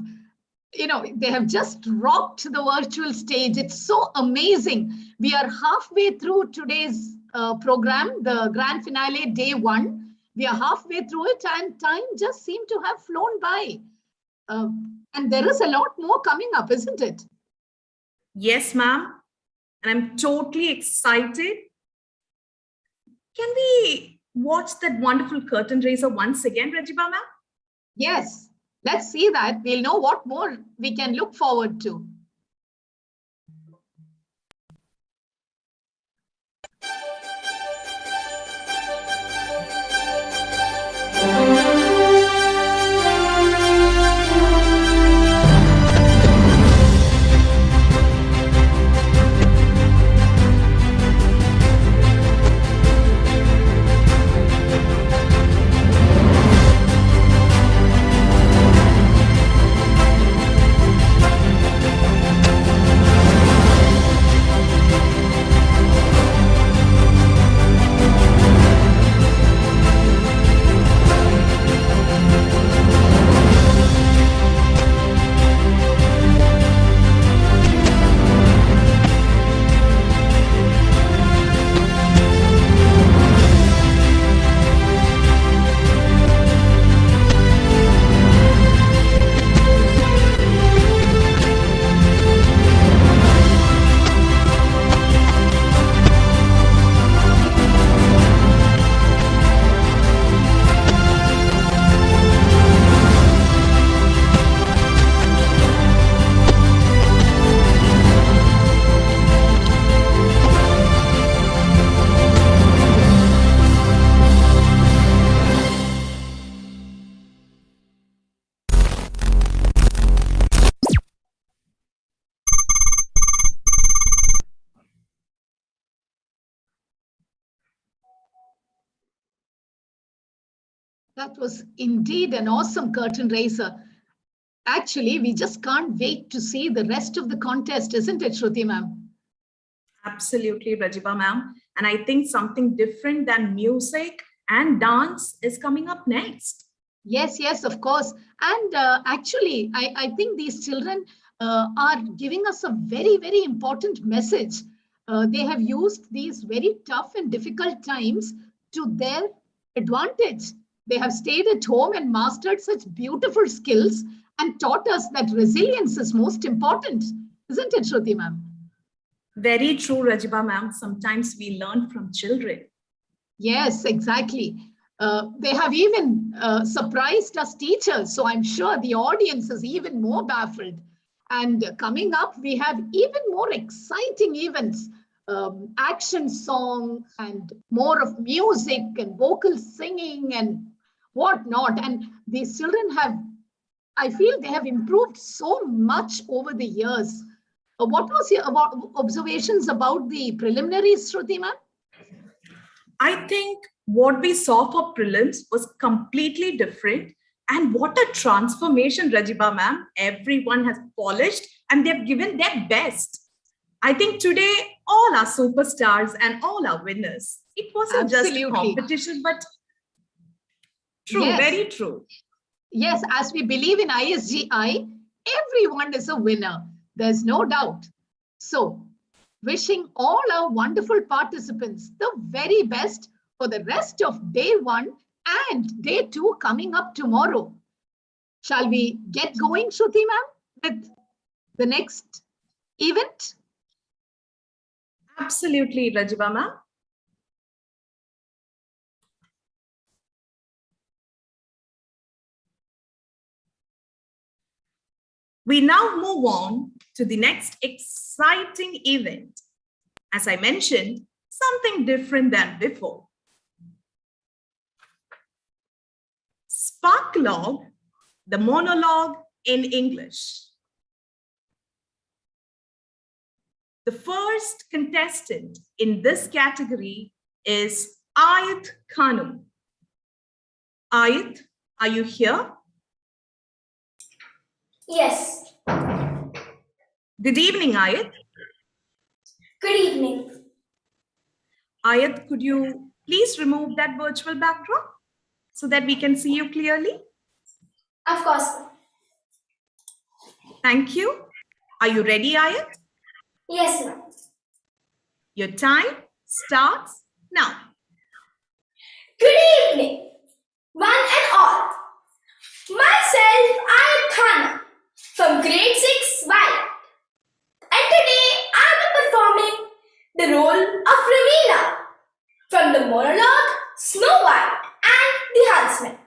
they have just rocked the virtual stage. It's so amazing. We are halfway through today's program, the grand finale, day 1. We are halfway through it and time just seemed to have flown by. And there is a lot more coming up, isn't it? Yes, ma'am. And I'm totally excited. Can we watch that wonderful curtain raiser once again, Rajiba ma'am? Yes, let's see that. We'll know what more we can look forward to. That was indeed an awesome curtain raiser. Actually, we just can't wait to see the rest of the contest, isn't it, Shruti ma'am? Absolutely, Rajiba ma'am. And I think something different than music and dance is coming up next. Yes, yes, of course. And actually, I think these children are giving us a very, very important message. They have used these very tough and difficult times to their advantage. They have stayed at home and mastered such beautiful skills and taught us that resilience is most important. Isn't it, Shruti ma'am? Very true, Rajiba ma'am. Sometimes we learn from children. Yes, exactly. They have even surprised us teachers. So I'm sure the audience is even more baffled. And coming up, we have even more exciting events, action song and more of music and vocal singing and whatnot. And these children have, I feel they have improved so much over the years. What was your observations about the preliminaries, Shruti ma'am? I think what we saw for prelims was completely different. And what a transformation, Rajiba ma'am. Everyone has polished and they've given their best. I think today all are superstars and all are winners. It wasn't just a competition, but true, Yes. very true. Yes, as we believe in ISG-I, everyone is a winner. There's no doubt. So, wishing all our wonderful participants the very best for the rest of day 1 and day 2 coming up tomorrow. Shall we get going, Shruti ma'am, with the next event? Absolutely, Rajiba ma'am. We now move on to the next exciting event. As I mentioned, something different than before. Sparklog, the monologue in English. The first contestant in this category is Ayat Khanum. Ayat, are you here? Yes. Good evening, Ayat. Good evening. Ayat, could you please remove that virtual backdrop so that we can see you clearly? Of course. Thank you. Are you ready, Ayat? Yes, ma'am. Your time starts now. Good evening, one and all. Myself, Ayat Khanum, from grade 6 Violet. And today I will be performing the role of Ravina from the monologue Snow White and the Huntsman.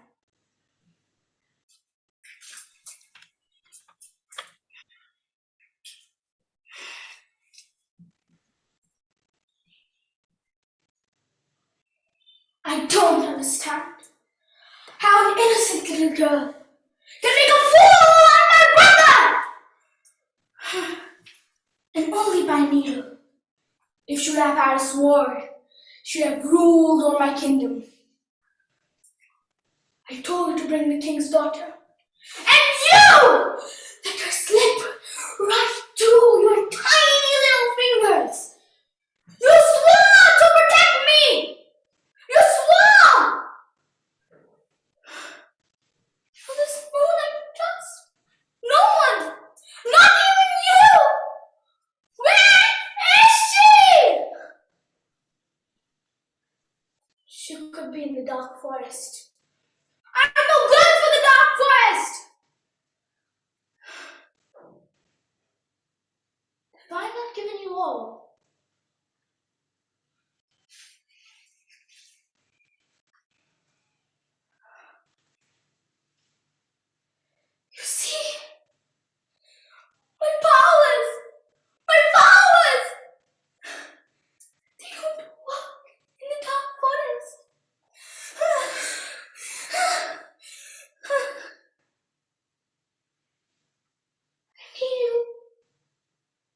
I don't understand how an innocent little girl can make a fool of my brother! And only by needle. If she would have had a sword, she would have ruled over my kingdom. I told her to bring the king's daughter. And you let her slip right through your tiny little fingers. You swore to protect me! You swore! Now there's no one I can trust. No one! Not even you! Where is she? She could be in the dark forest. I'm no good for the dark forest! Have I not given you all? You see? My powers! My powers! They don't work in the dark forest. I need you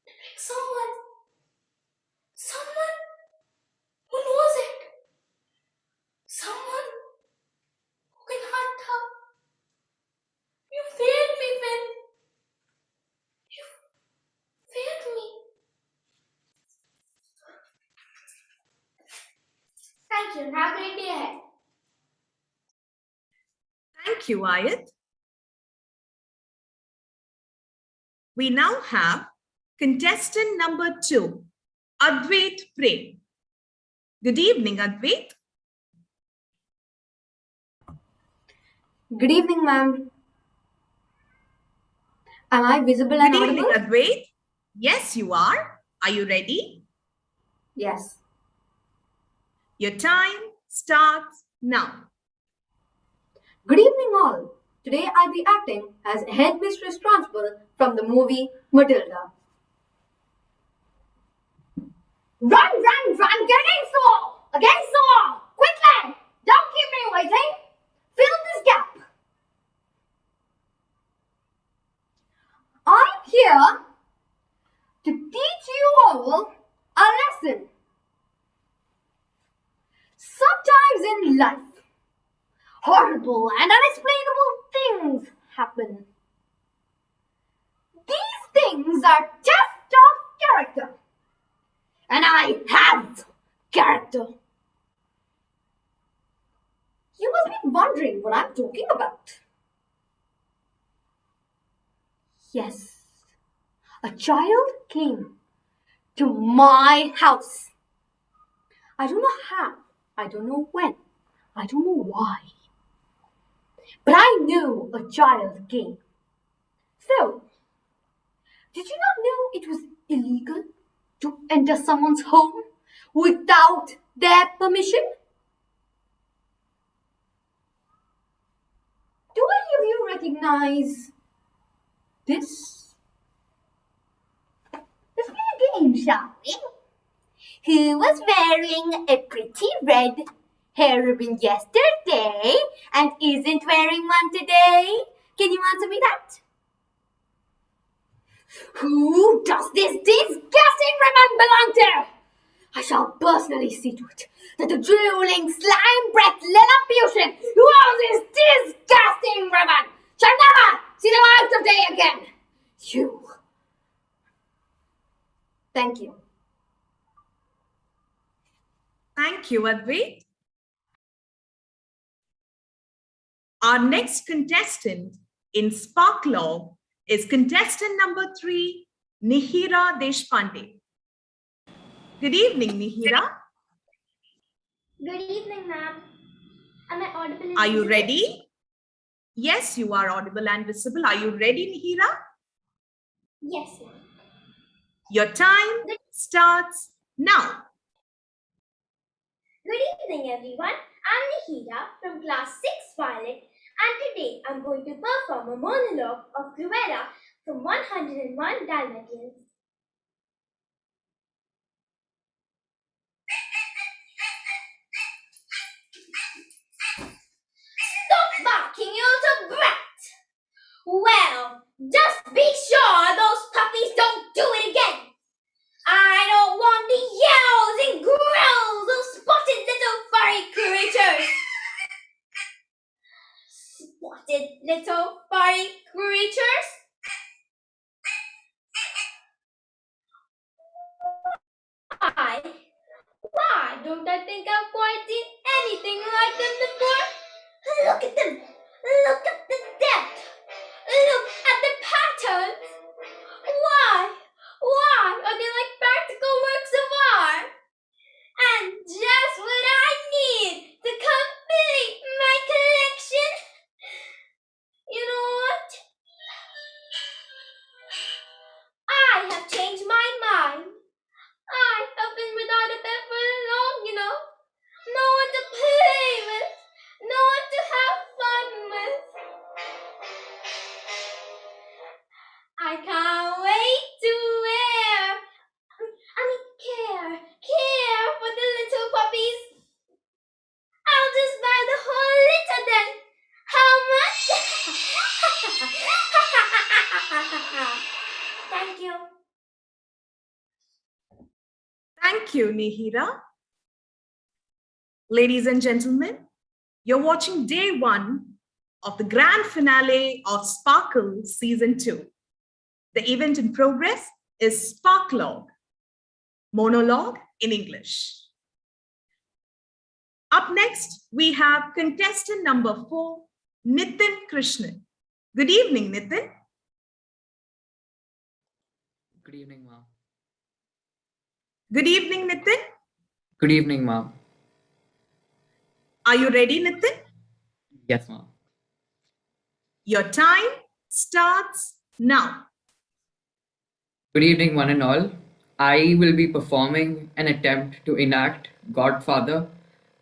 to pick someone have a great day ahead. Thank you, Ayat. We now have contestant number 2, Advait Prem. Good evening, Advait. Good evening, ma'am. Am I visible and Good audible? evening, Advait. Yes, you are. Are you ready? Yes. Your time starts now. Good evening, all. Today I'll be acting as headmistress Trunchbull from the movie Matilda. Run, run, run! Against the wall! Against the wall! Quickly! Don't keep me waiting! Fill this gap! I'm here to teach you all a lesson. Sometimes in life, horrible and unexplainable things happen. These things are tests of character. And I have character. You must be wondering what I'm talking about. Yes, a child came to my house. I don't know how, I don't know when, I don't know why. But I knew a child came. So, did you not know it was illegal to enter someone's home without their permission? Do any of you recognize this? Let's play a game, shall we? Who was wearing a pretty red hair ribbon yesterday and isn't wearing one today? Can you answer me that? Who does this disgusting ribbon belong to? I shall personally see to it that the drooling, slime-breath Lilliputian who owns this disgusting ribbon shall never see the light of day again. You. Thank you. Thank you, Advait. Our next contestant in Sparklog is contestant number 3, Nihira Deshpande. Good evening, Nihira. Good evening, ma'am. Am I audible? Are you ready? Yes, you are audible and visible. Are you ready, Nihira? Yes, ma'am. Your time starts now. Good evening, everyone. I'm Nihira from class 6 Violet, and today I'm going to perform a monologue of Cruella from 101 Dalmatians. Stop barking, you little brat! Well, just be sure those puppies don't do it again. I don't want the yells and growls of spotted little furry creatures. Spotted little furry creatures? Why don't I think I've quite seen anything like them before? Look at them! Look at the depth! Look at the patterns! Why are they like practical works of art? And just what I need to complete my collection. You know what? I have changed my mind. I have been without a pet for long, you know. No one to play with, no one to have fun with. I can't wait to care for the little puppies. I'll just buy the whole litter then. How much? Thank you. Thank you, Nihira. Ladies and gentlemen, you're watching day 1 of the grand finale of Sparkle Season 2. The event in progress is Sparklog, monologue in English. Up next, we have contestant number 4, Nitin Krishnan. Good evening, Nitin. Good evening, ma'am. Good evening, Nitin. Good evening, ma'am. Are you ready, Nitin? Yes, ma'am. Your time starts now. Good evening, one and all. I will be performing an attempt to enact Godfather,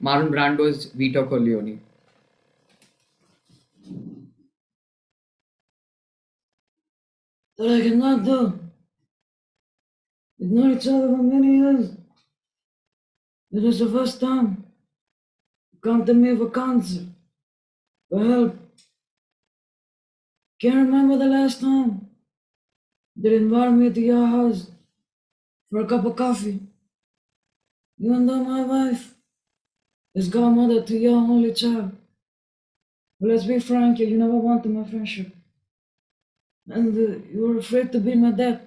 Marlon Brando's Vito Corleone. That I cannot do. We've known each other for many years. It is the first time you come to me for counsel, for help. Can't remember the last time they invited me to your house for a cup of coffee. Even though my wife is godmother to your only child. But let's be frank, you never wanted my friendship. And you were afraid to be my dad.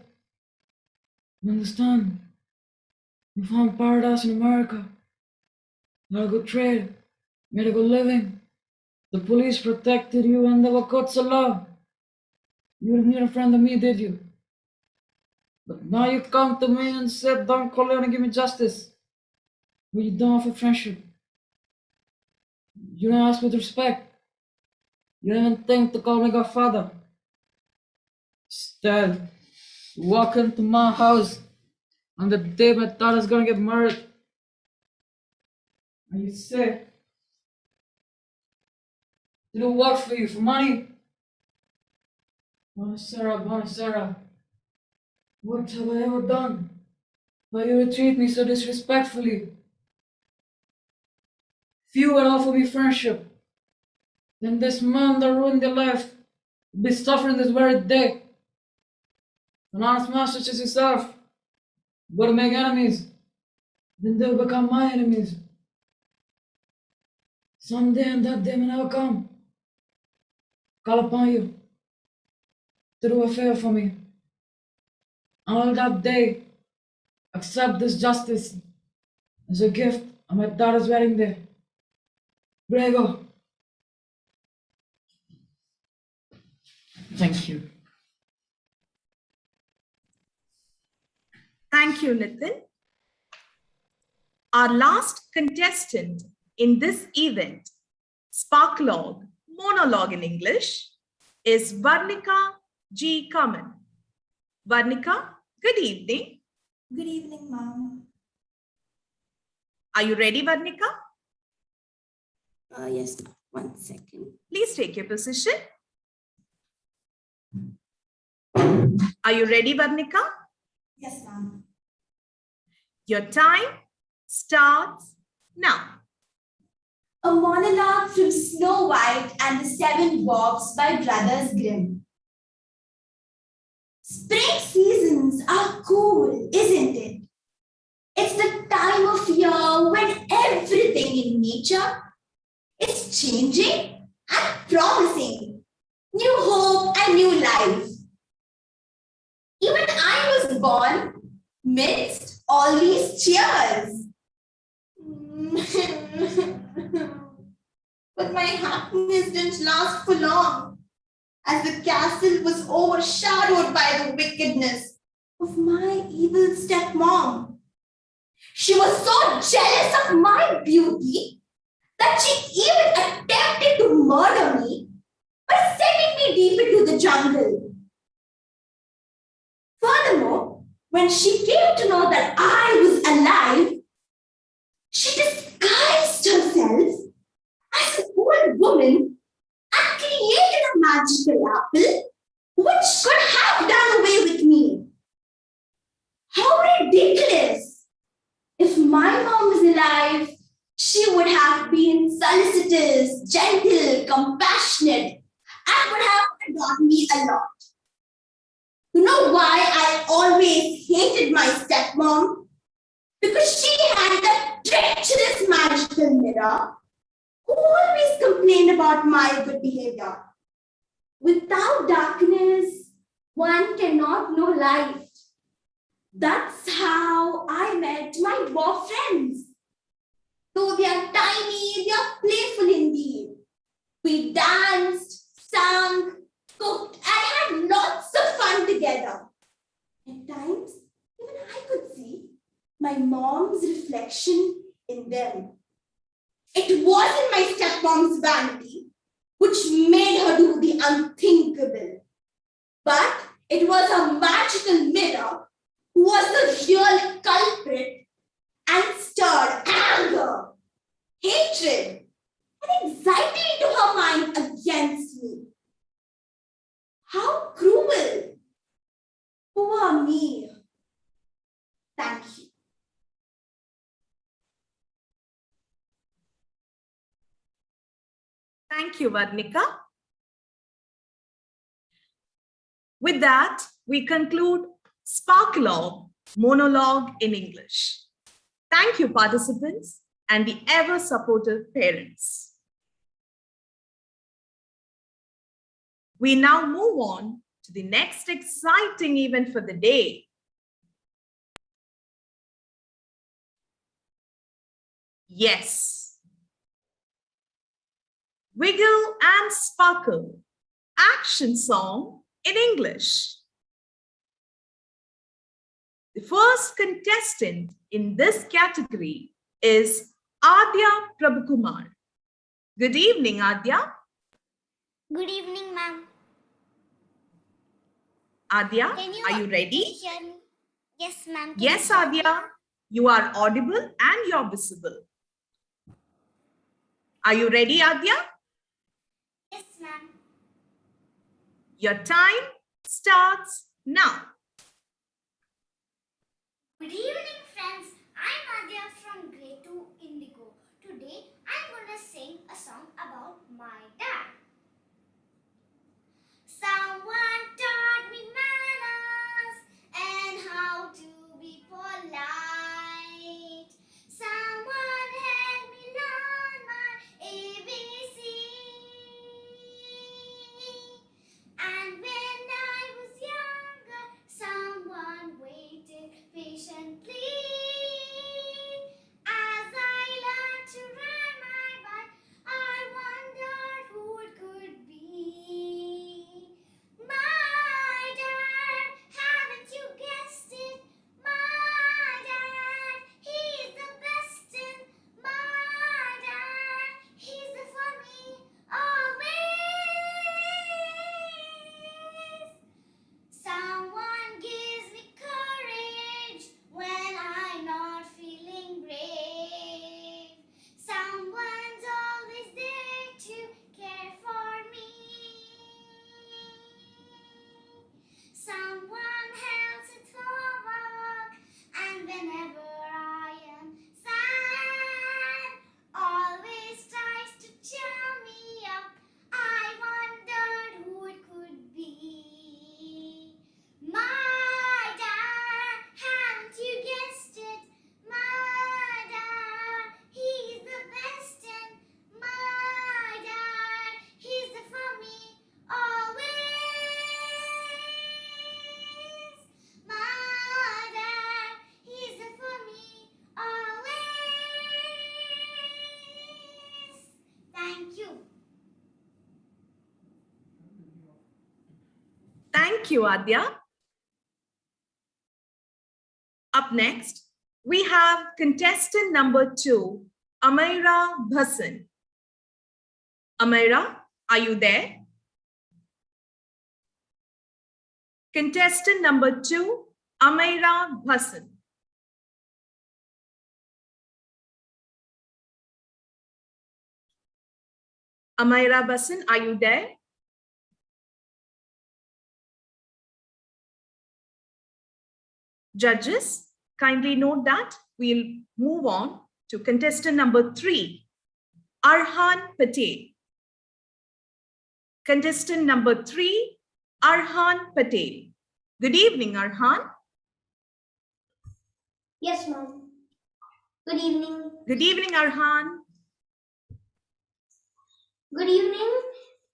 You understand? You found paradise in America. You had a good trade, made a good living. The police protected you and there were courts of law. You didn't need a friend of me, did you? But now you come to me and said, Don Corleone, give me justice. But you don't offer friendship. You don't ask with respect. You don't even think to call me Godfather. Instead, you walk into my house on the day my daughter's gonna get married. And you say, did it work for you for money? Bonacera, what have I ever done? Why you treat me so disrespectfully? If you would offer me friendship, then this man that ruined your life would be suffering this very day. An honest man such as yourself would make enemies, then they will become my enemies. Someday and that day may never come. Call upon you to do a favor for me. And on that day, accept this justice as a gift on my daughter's wedding day. Prego. Thank you. Thank you, Nitin. Our last contestant in this event, Sparklog, monologue in English, is Varnika G. Kaman. Varnika, good evening. Good evening, ma'am. Are you ready, Varnika? Yes, 1 second. Please take your position. Are you ready, Varnika? Yes, ma'am. Your time starts now. A monologue from Snow White and the Seven Dwarfs by Brothers Grimm. Spring seasons are cool, isn't it? It's the time of year when everything in nature is changing and promising new hope and new life. Even I was born midst all these cheers. But my happiness didn't last for long, as the castle was overshadowed by the wickedness of my evil stepmom. She was so jealous of my beauty that she even attempted to murder me by sending me deep into the jungle. Furthermore, when she came to know that I was alive, she disguised herself as an old woman and created a magical apple which could have done away with me. How ridiculous! If my mom was alive, she would have been solicitous, gentle, compassionate, and would have adored me a lot. You know why I always hated my stepmom? Because she had that treacherous magical mirror who always complained about my good behavior. Without darkness, one cannot know light. That's how I met my dwarf friends. Though they are tiny, they are playful indeed. We danced, sang, cooked, and had lots of fun together. At times, even I could see my mom's reflection in them. It wasn't my stepmom's vanity, which made her do the unthinkable, but it was a magical mirror who was the real culprit and stirred anger, hatred, and anxiety into her mind against me. How cruel! Poor me. Thank you. Thank you, Varnika. With that, we conclude Sparkalogue Monologue in English. Thank you, participants, and the ever-supportive parents. We now move on to the next exciting event for the day. Yes. Wiggle and Sparkle action song in English. The first contestant in this category is Adya Prabhukumar. Good evening, Adya. Good evening, ma'am. Adya, are you ready? Can you hear me? Yes, ma'am. Yes, Adya. You are audible and you're visible. Are you ready, Adya? Yes, ma'am. Your time starts now. Good evening, friends. I'm Adya from Grade 2 Indigo. Today, I'm gonna sing a song about my dad. Someone taught me manners and how to be polite. Someone helped me learn my ABC. And when I was younger, someone waited patiently. As I learned to ride my bike, I wondered who it could be. My dad, haven't you guessed it? My dad, he's the best in. My dad, he's the for me always. Someone gives me courage when I'm not feeling brave. Someone's always there to care for me. Someone helps with homework, and whenever I am sad, always tries to cheer me up. I wondered who it could be. My dad, haven't you guessed it? My dad, he's the best, and my dad, he's the for me always. My dad, he's the for me always. Thank you. Thank you, Adya. Up next, we have contestant number 2, Amaira Bhasan. Amaira, are you there? Contestant number 2, Amaira Bhasan. Amaira Bhasan, are you there? Judges, kindly note that we'll move on to contestant number 3, Arhan Patel. Contestant number 3, Arhan Patel. Good evening, Arhan. Yes, ma'am. Good evening. Good evening, Arhan. Good evening.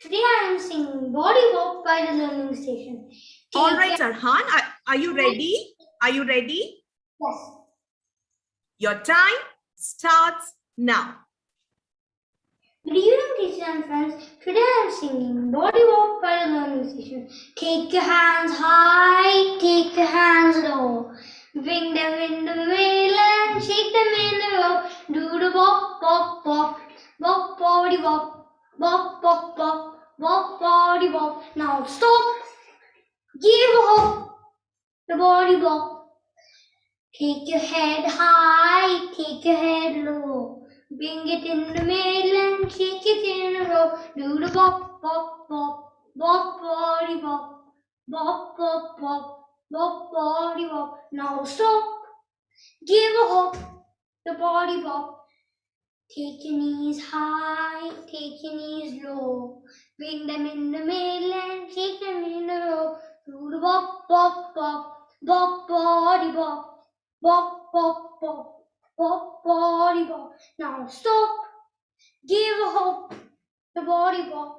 Today I am singing Body Walk by the Learning Station. All right, Arhan, are you ready? Are you ready? Yes. Your time starts Now. Good evening, teachers and friends. Today I am singing Body Walk by the Learning Musician. Take your hands high, take your hands low. Bring them in the middle and shake them in the row. Do the bop, bop, bop. Bop, body bop. Bop, bop, bop. Bop, body bop. Now stop. Give a hop. The body bop. Take your head high, take your head low. Bring it in the middle and shake it in a row. Do the bop, bop, bop, bop, body bop. Bop, bop, bop, bop, body bop. Now stop. Give a hop, the body bop. Take your knees high, take your knees low. Bring them in the middle and shake them in a row. Do the bop, bop, bop, bop, body bop. Bop, bop, bop, bop, body bop. Now stop. Give a hop, the body bop.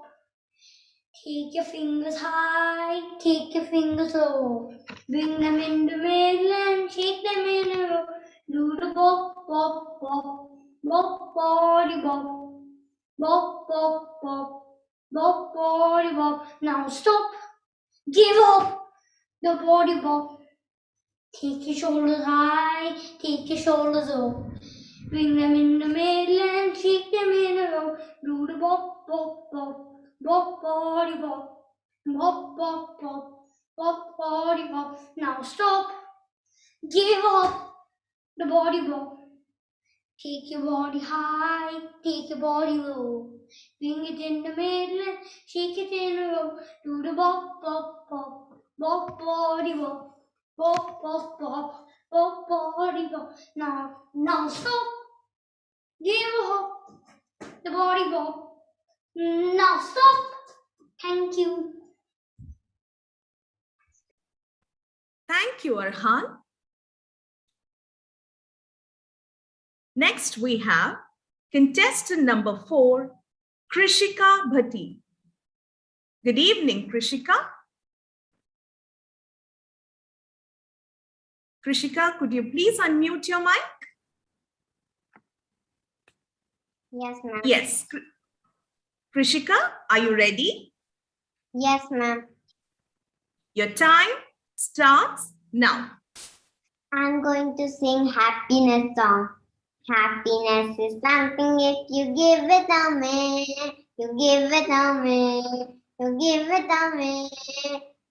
Take your fingers high, take your fingers low. Bring them in the middle and shake them in a row. Do the bop, bop, bop, bop, body bop. Bop, bop, bop, bop, body bop. Now stop. Give up the body bop. Take your shoulders high, take your shoulders low. Bring them in the middle and shake them in a row. Do the bop, bop, bop, bop, body bop. Bop, bop, bop, bop, body bop. Now stop. Give up the body bop. Take your body high, take your body low. Bring it in the middle and shake it in a row. Do the bop, bop, bop, bop, body bop. Bop, bop, bop, bop, body bop. Now stop. Give a hop, the body bop. Now stop. Thank you. Thank you, Arhan. Next, we have contestant number 4, Krishika Bhatti. Good evening, Krishika. Krishika, could you please unmute your mic? Yes, ma'am. Yes. Krishika, are you ready? Yes, ma'am. Your time starts now. I'm going to sing happiness song. Happiness is something if you give it to me. You give it to me. You give it to me.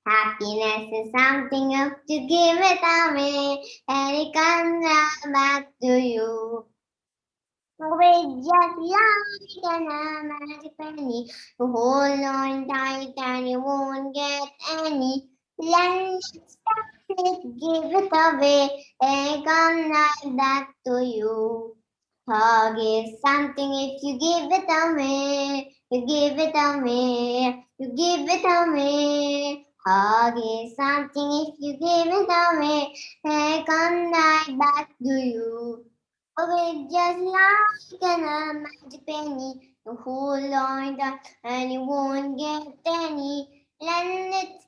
Happiness is something if you give it to me. And it comes right back to you. With just like an magic penny, you hold on tight and you won't get any. Let's give it away and come right back to you. Hug is something if you give it to me. You give it to me. You give it to me. Hug is something if you give it to me and come right back to you. With just like a magic penny, you hold on tight and you won't get any. Let's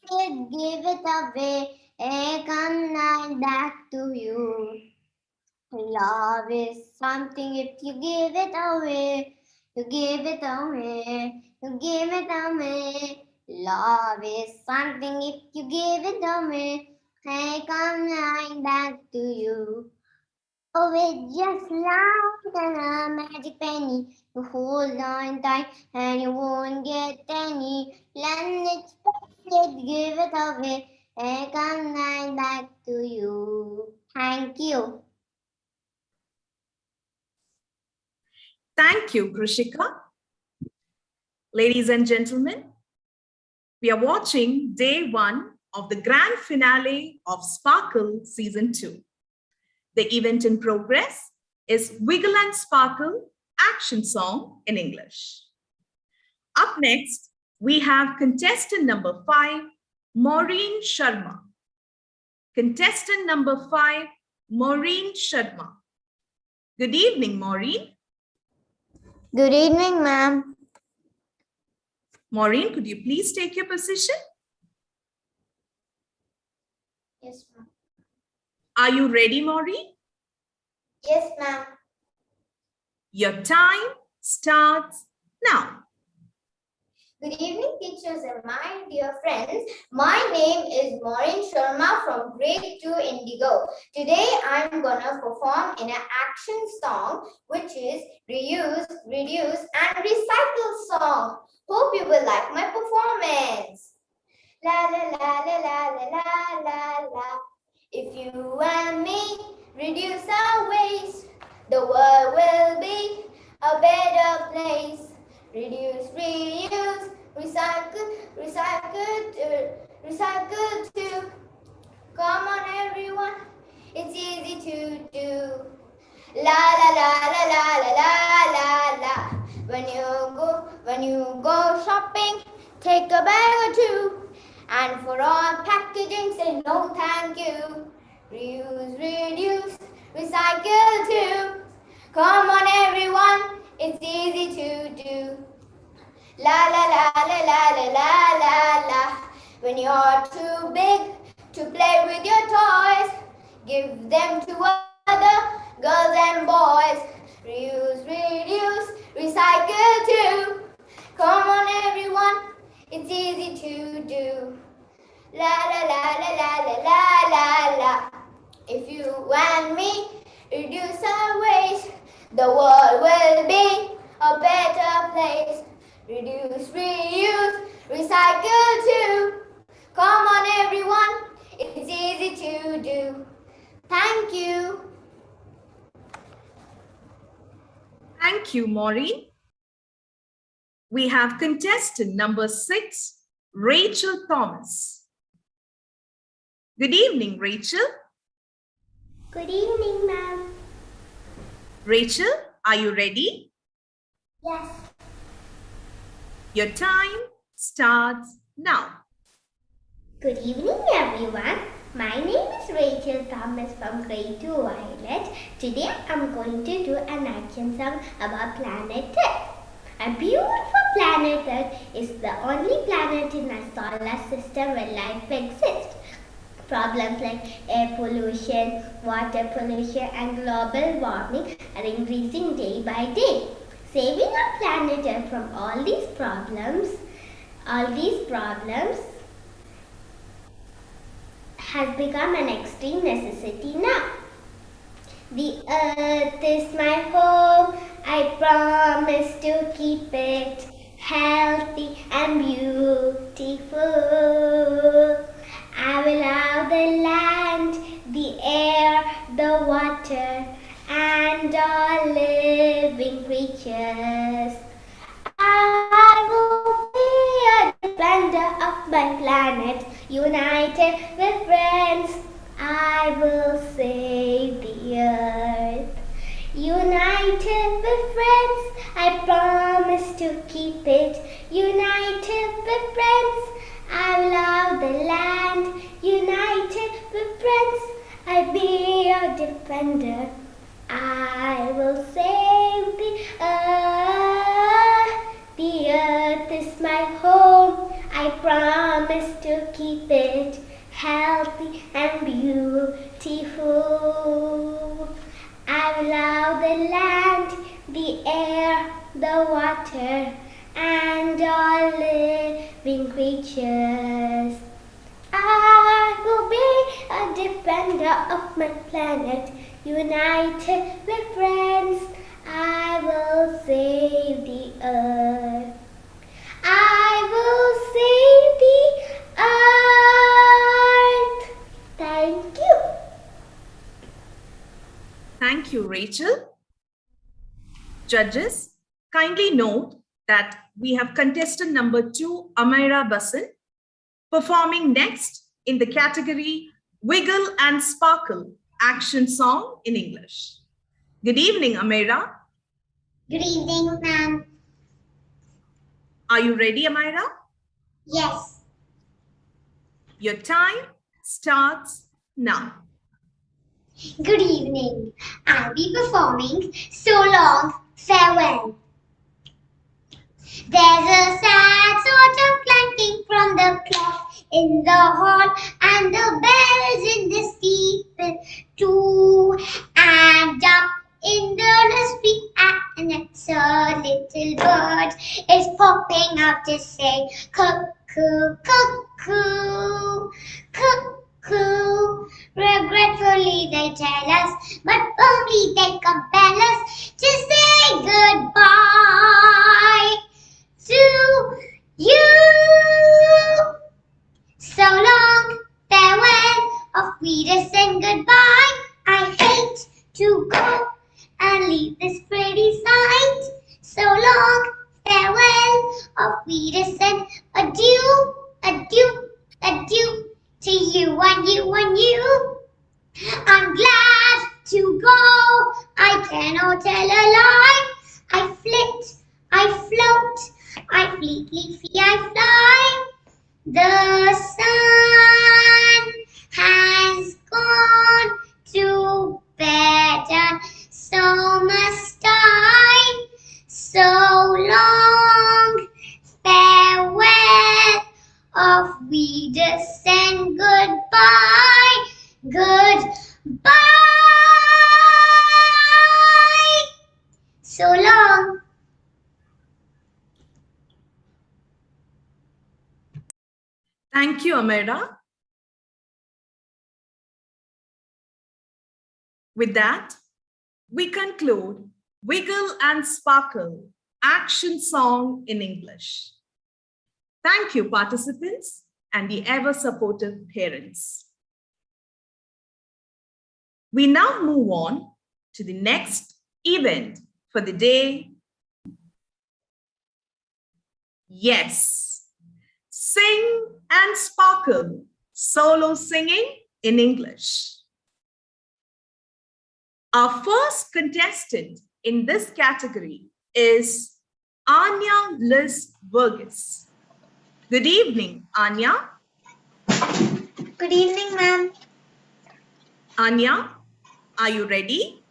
give it away and come right back to you. Love is something if you give it away. You give it away. You give it away. Love is something if you give it away and come right back to you. Oh, it's just like a magic penny. You hold on tight and you won't get any. Let's give it away and come right back to you. Thank you. Thank you, Krishika. Ladies and gentlemen, we are watching day 1 of the grand finale of Sparkle Season 2. The event in progress is Wiggle and Sparkle action song in English. Up next, we have contestant number 5, Maureen Sharma. Contestant number 5, Maureen Sharma. Good evening, Maureen. Good evening, ma'am. Maureen, could you please take your position? Yes, ma'am. Are you ready, Maureen? Yes, ma'am. Your time starts now. Good evening, teachers and my dear friends. My name is Maureen Sharma from Grade 2 Indigo. Today I'm gonna perform in an action song, which is Reuse, Reduce and Recycle song. Hope you will like my performance. La la la la la la la la la. If you and me reduce our waste, the world will be a better place. Reduce, reuse, recycle, recycle too. Come on everyone, it's easy to do. La la la la la la la la la. When you go shopping, take a bag or two. And for all packaging, say no thank you. Reuse, reduce, recycle too. Come on everyone, it's easy to do. La la la la la la la la la. When you're too big to play with your toys, give them to other girls and boys. Reuse, reduce, recycle too. Come on everyone, it's easy to do. La la la la la la la la la. If you and me reduce our waste, the world will be a better place. Reduce, reuse, recycle too. Come on everyone, it's easy to do. Thank you. Thank you, Maureen. We have contestant number 6, Rachel Thomas. Good evening, Rachel. Good evening, ma'am. Rachel, are you ready? Yes. Your time starts now. Good evening, everyone. My name is Rachel Thomas from Grade 2 Violet. Today I'm going to do an action song about planet Earth. A beautiful planet Earth is the only planet in our solar system where life exists. Problems like air pollution, water pollution, and global warming are increasing day by day. Saving our planet Earth from all these problems has become an extreme necessity now. The earth is my home. I promise to keep it healthy and beautiful. I will love the land, the air, the water, and all living creatures. I will be a defender of my planet, united with friends. I will save the earth. United with friends, I promise to keep it. United with friends, I love the land. United with friends, I'll be a defender. I will save the earth. The earth is my home. I promise to keep it healthy and beautiful. I will love the land, the air, the water, and all living creatures. I will be a defender of my planet, united with friends. I will save the earth. I will save the earth. Thank you. Thank you, Rachel. Judges, kindly note that we have contestant number 2, Amira Basan, performing next in the category Wiggle and Sparkle action song in English. Good evening, Amira. Good evening, ma'am. Are you ready, Amira? Yes. Your time starts now. Good evening. I'll be performing So Long, Farewell. There's a sad sort of clanking from the clock in the hall and the bells in the steeple too. And up in the nursery and setting out to say cuckoo, cuckoo, cuckoo. Regretfully they tell us, but firmly they compel us to say goodbye to you. So long, farewell, auf Wiedersehen, goodbye. I hate to go and leave this pretty sight. So long, farewell, auf Wiedersehen, adieu, adieu, adieu to you and you and you. I'm glad to go, I cannot tell a lie. I flit, I float, I fleetly flee, I fly. The sun has gone to bed, and so must I. So long, farewell, auf Wiedersehen, goodbye, goodbye. So long. Thank you, Amira. With that, we conclude Wiggle and Sparkle Action Song in English. Thank you, participants, and the ever-supportive parents. We now move on to the next event for the day. Yes, Sing and Sparkle Solo Singing in English. Our first contestant in this category is Anya Liz Burgess. Good evening, Anya. Good evening, ma'am. Anya, are you ready?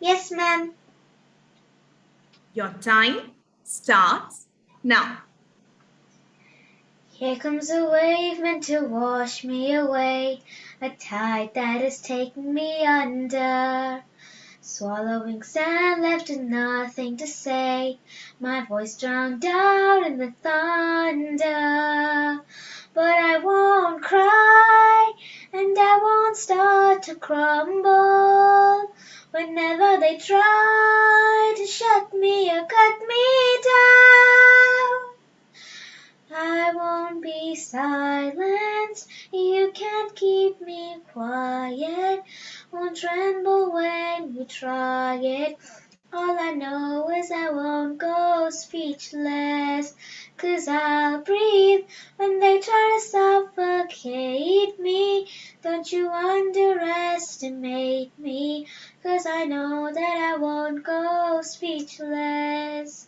Yes, ma'am. Your time starts now. Here comes a wave meant to wash me away, a tide that has taken me under. Swallowing sand left with nothing to say, my voice drowned out in the thunder. But I won't cry, and I won't start to crumble whenever they try to shut me or cut me down. I won't be silenced, you can't keep me quiet, won't tremble when you try it. All I know is I won't go speechless, 'cause I'll breathe when they try to suffocate me. Don't you underestimate me, 'cause I know that I won't go speechless.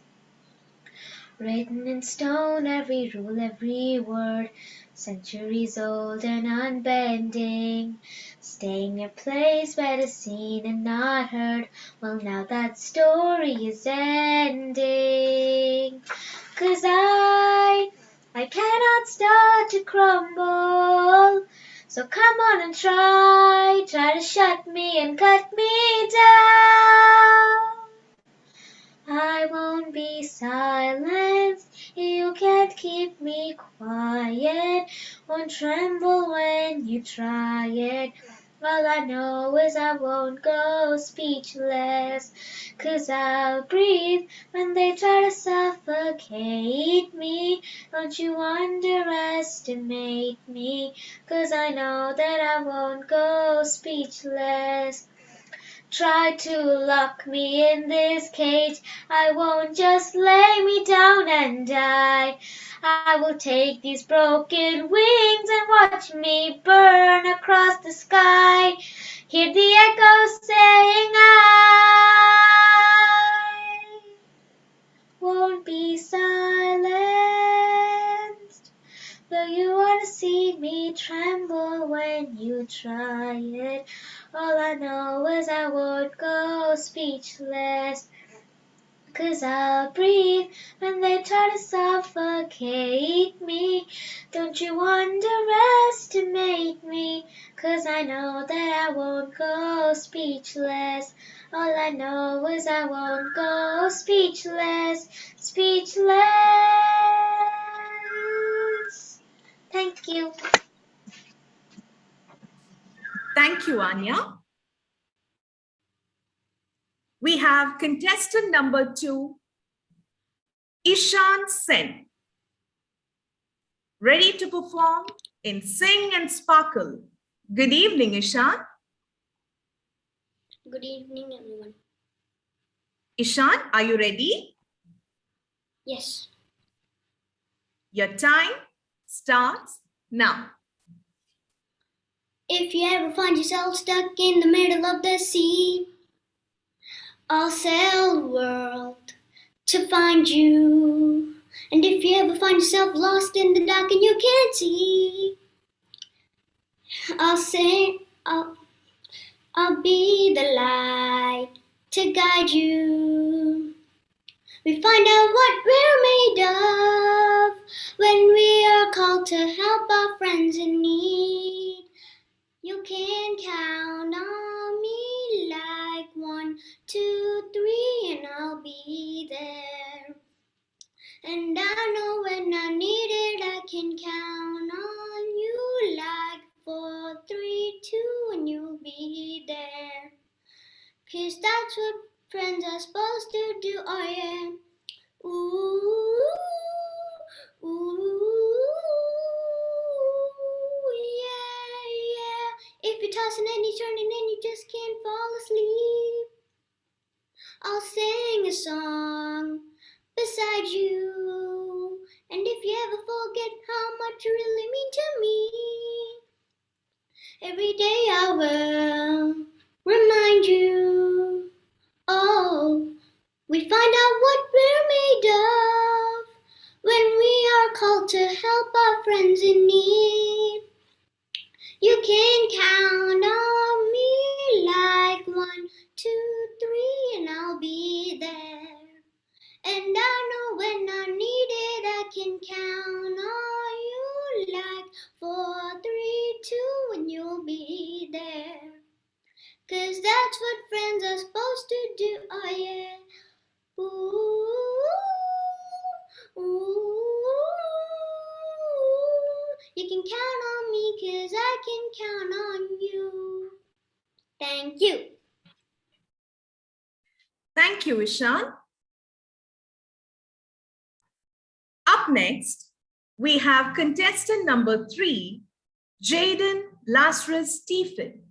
Written in stone, every rule, every word, centuries old and unbending. Staying in place, better seen and not heard. Well, now that story is ending. 'Cause I cannot start to crumble. So come on and try to shut me and cut me down. I won't be silenced, you can't keep me quiet, won't tremble when you try it. All I know is I won't go speechless, 'cause I'll breathe when they try to suffocate me. Don't you underestimate me, 'cause I know that I won't go speechless. Try to lock me in this cage, I won't just lay me down and die. I will take these broken wings and watch me burn across the sky. Hear the echoes saying I won't be silenced. Though you want to see me tremble when you try it, all I know is I won't go speechless. 'Cause I'll breathe when they try to suffocate me. Don't you underestimate me, 'cause I know that I won't go speechless. All I know is I won't go speechless, speechless. Thank you, Anya. We have contestant number 2, Ishan Sen, ready to perform in Sing and Sparkle. Good evening, Ishan. Good evening, everyone. Ishan, are you ready? Yes. Your time starts now. If you ever find yourself stuck in the middle of the sea, I'll sail the world to find you. And if you ever find yourself lost in the dark and you can't see, I'll be the light to guide you. We find out what we're made of when we are called to help our friends in need. You can count on me like 1, 2, 3, and I'll be there. And I know when I need it, I can count on you like 4, 3, 2, and you'll be there. 'Cause that's what friends are supposed to do, oh yeah. Ooh, ooh, yeah, yeah. If you're tossing and you're turning and you just can't fall asleep, I'll sing a song beside you. And if you ever forget how much you really mean to me, every day I will remind you. Oh, we find out what we're made of when we are called to help our friends in need. You can count on me like 1, 2, 3, and I'll be there. And I know when I need it, I can count on you like 4, 3, 2, and you'll be there. 'Cause that's what friends are supposed to do, oh yeah. Ooh, ooh, you can count on me 'cause I can count on you. Thank you. Thank you, Ishan. Up next, we have contestant number 3, Jaden Lazarus Stephen.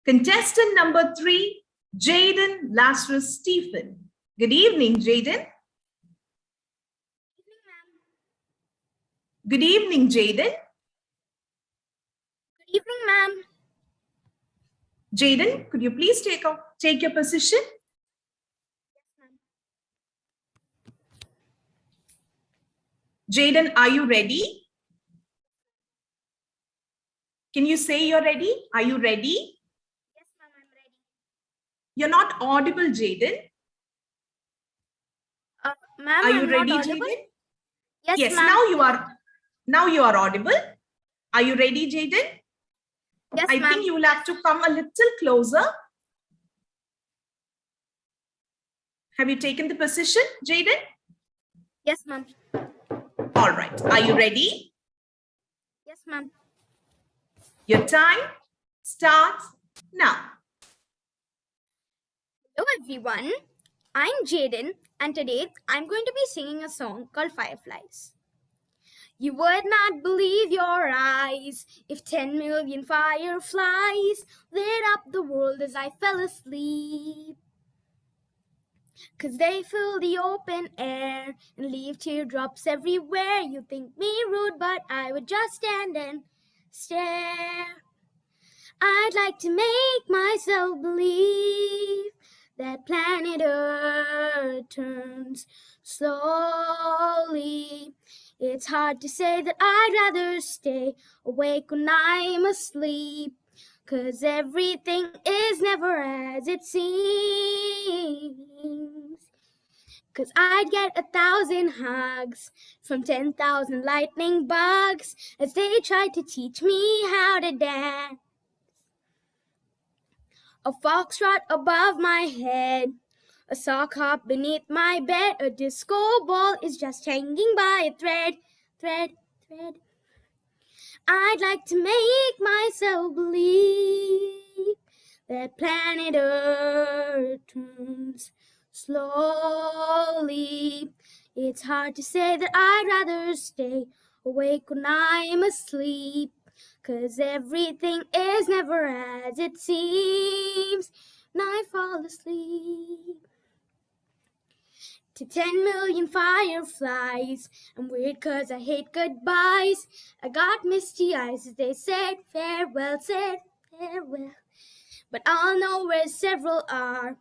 Contestant number 3, Jaden Lazarus Stephen. Good evening, Jaden. Good evening, Jaden. Good evening, ma'am. Jaden, could you please take your position? Jaden, are you ready? Can you say you're ready? Are you ready? Yes, ma'am, I'm ready. You're not audible, Jaden. Ma'am, Are you I'm ready, not audible? Jaden? Yes, ma'am. Now you are audible. Are you ready, Jaden? Yes, I ma'am. think you will have to come a little closer. Have you taken the position, Jaden? Yes, ma'am. All right. Are you ready? Yes, ma'am. Your time starts now. Hello, everyone. I'm Jaden, and today I'm going to be singing a song called Fireflies. You would not believe your eyes if 10 million fireflies lit up the world as I fell asleep. 'Cause they fill the open air and leave teardrops everywhere. You think me rude, but I would just stand and stare. I'd like to make myself believe that planet Earth turns slowly. It's hard to say that I'd rather stay awake when I'm asleep, 'cause everything is never as it seems. 'Cause I'd get 1,000 hugs from 10,000 lightning bugs as they tried to teach me how to dance. A foxtrot above my head, a sock hop beneath my bed, a disco ball is just hanging by a thread. I'd like to make myself believe that planet Earth turns slowly. It's hard to say that I'd rather stay awake when I'm asleep, 'cause everything is never as it seems when I fall asleep. To 10 million fireflies, I'm weird 'cause I hate goodbyes. I got misty eyes as they said farewell, but I'll know where several are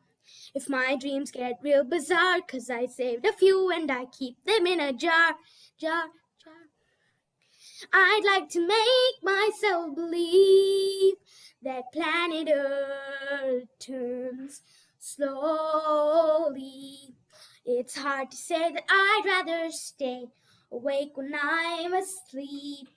if my dreams get real bizarre, 'cause I saved a few and I keep them in a jar. I'd like to make myself believe that planet Earth turns slowly. It's hard to say that I'd rather stay awake when I'm asleep,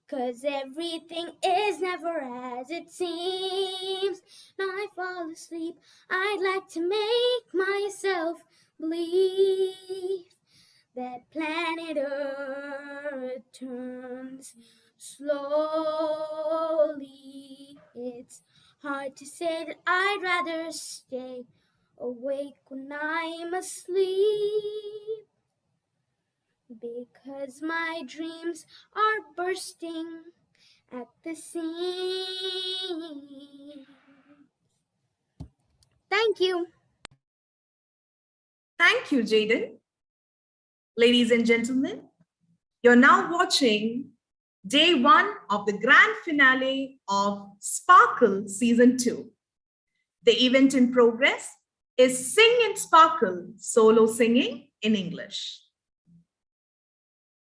'cause everything is never as it seems when I fall asleep. I'd like to make myself believe that planet Earth turns slowly. It's hard to say that I'd rather stay awake when I'm asleep, because my dreams are bursting at the seams. Thank you. Thank you, Jaden. Ladies and gentlemen, you're now watching day 1 of the grand finale of Sparkle Season 2. The event in progress is Sing and Sparkle Solo Singing in English.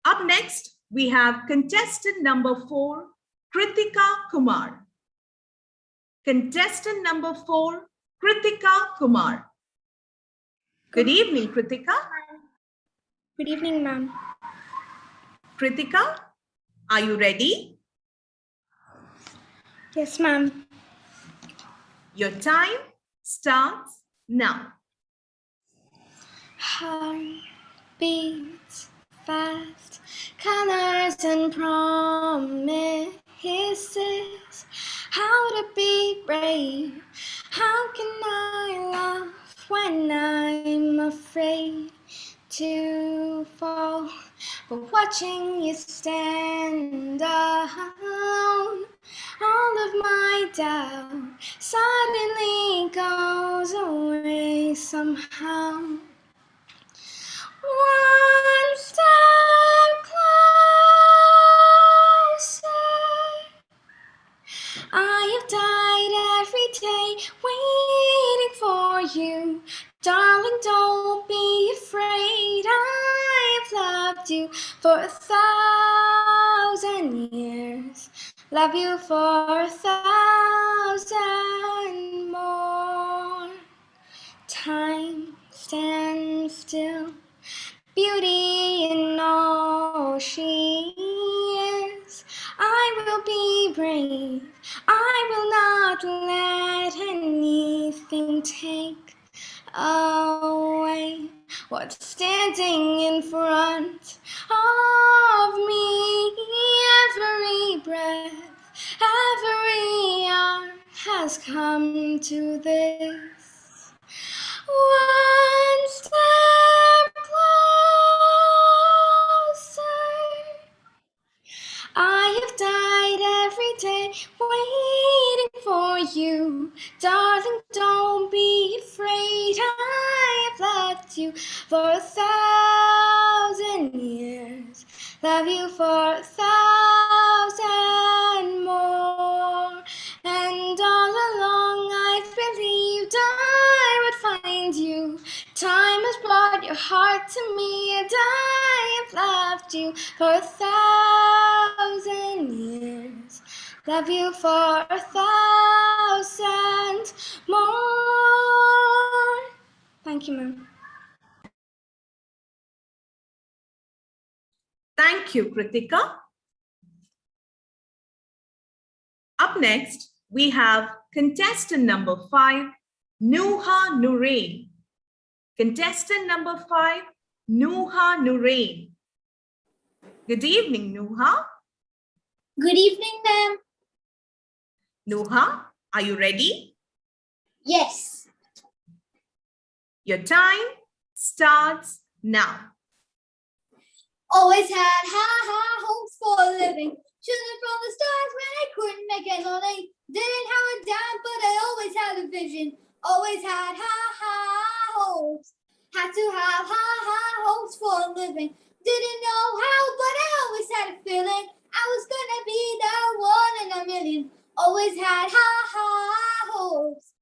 Up next, we have contestant number 4, Kritika Kumar. Contestant number 4, Kritika Kumar. Good evening, Kritika. Good evening, ma'am. Kritika, are you ready? Yes, ma'am. Your time starts now. Heart beats fast, colors and promises. How to be brave? How can I laugh when I'm afraid to fall? But watching you stand alone, all of my doubt suddenly goes away somehow. One step closer. I have died every day waiting for you. Darling, don't be afraid. I've loved you for 1,000 years. Love you for 1,000 more. Time stands still, beauty in all she is. I will be brave. I will not let anything take away what's standing in front of me. Every breath, every hour has come to this. One step closer. I have died every day waiting for you. Darling, don't be afraid. I have loved you for 1,000 years. Love you for 1,000 more. And all along I've believed I would find you. Time has brought your heart to me, and I have loved you for 1,000 years. Love you for 1,000 more. Thank you, ma'am. Thank you, Kritika. Up next, we have contestant number 5, Nuha Nurain. Contestant number 5, Nuha Nurain. Good evening, Nuha. Good evening, ma'am. Nuha, are you ready? Yes. Your time starts now. Always had high hopes for a living. Shooting from the stars when I couldn't make it living. Didn't have a dime, but I always had a vision. Always had high hopes. Had to have high hopes for a living. Didn't know how, but I always had a feeling I was gonna be the one in a million. Always had high hopes.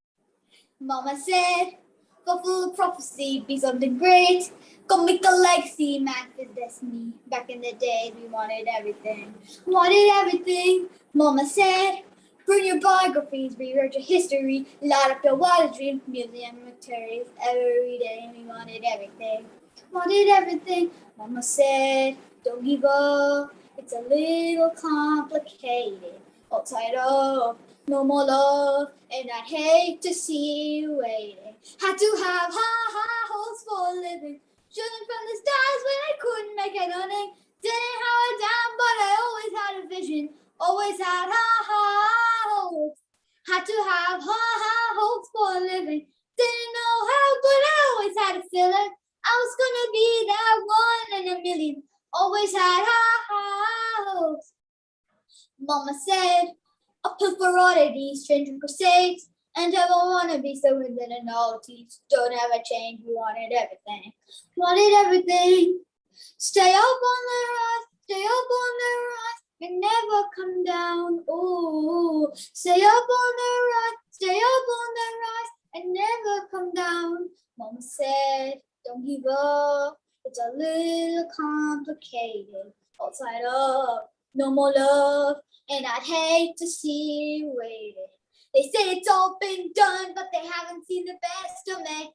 Mama said, fulfill the prophecy, be something great. Go make a legacy, manifest destiny. Back in the days, we wanted everything. Wanted everything. Mama said, burn your biographies, rewrite your history. Light up your wildest dreams, museum materials. Every day, we wanted everything. Wanted everything. Mama said, don't give up. It's a little complicated. All tied up. No more love, and I'd hate to see you waiting. Had to have high hopes for a living. Shooting from the stars when I couldn't make it running. Didn't have a dime, but I always had a vision. Always had high hopes. Had to have high hopes for a living. Didn't know how, but I always had a feeling I was gonna be that one in a million. Always had high hopes. Mama said, a pill for oddities, stranger crusades, and I don't want to be so within a novelties. Don't ever change, we wanted everything. Wanted everything. Stay up on the rise, stay up on the rise, and never come down. Ooh, stay up on the rise, stay up on the rise, and never come down. Mama said, don't give up, it's a little complicated. All tied up, no more love, and I'd hate to see you waiting. They say it's all been done, but they haven't seen the best of me.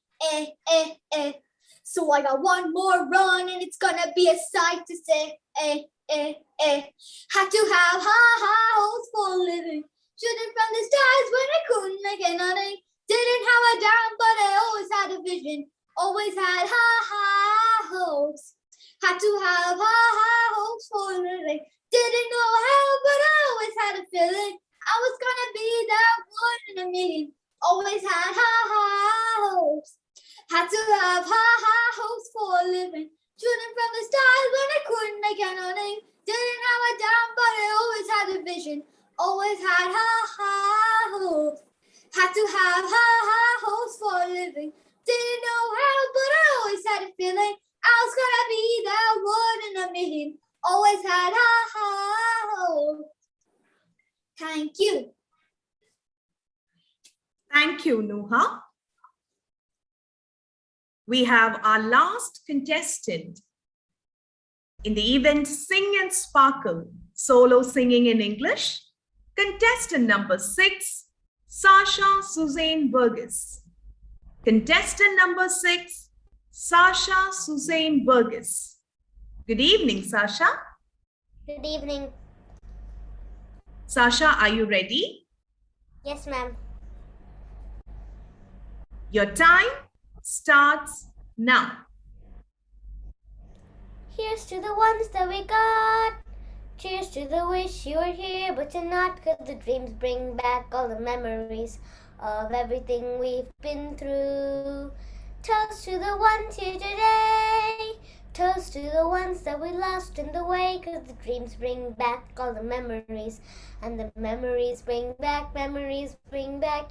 So I got one more run, and it's gonna be a sight to say. Had to have high hopes for a living. Shooting from the stars when I couldn't make it nothing. Didn't have a dime, but I always had a vision. Always had high hopes. Had to have high hopes for a living. Didn't know how, but I always had a feeling I was gonna be that one in a million. Always had high hopes. Had to have high hopes for a living. Shooting from the stars when I couldn't make anything. Didn't have a dime, but I always had a vision. Always had high hopes. Had to have high hopes for a living. Didn't know how, but I always had a feeling I was gonna be that one in a million. Always had high hopes. Thank you. Thank you, Nuha. We have our last contestant in the event Sing and Sparkle, solo singing in English. Contestant number 6, Sasha Suzanne Burgess. Contestant number 6, Sasha Suzanne Burgess. Good evening, Sasha. Good evening. Sasha, are you ready? Yes, ma'am. Your time starts now. Here's to the ones that we got. Cheers to the wish you were here, but you're not, 'cause the dreams bring back all the memories of everything we've been through. Toast to the ones here today. Toast to the ones that we lost in the way, 'cause the dreams bring back all the memories, and the memories bring back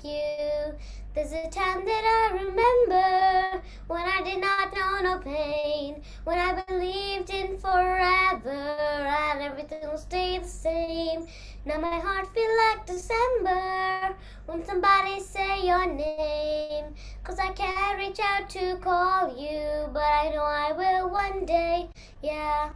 you. There's a time that I remember when I did not know no pain, when I believed in forever and everything will stay the same. Now my heart feels like December when somebody say your name, 'cause I can't reach out to call you, but I know I will one day, yeah.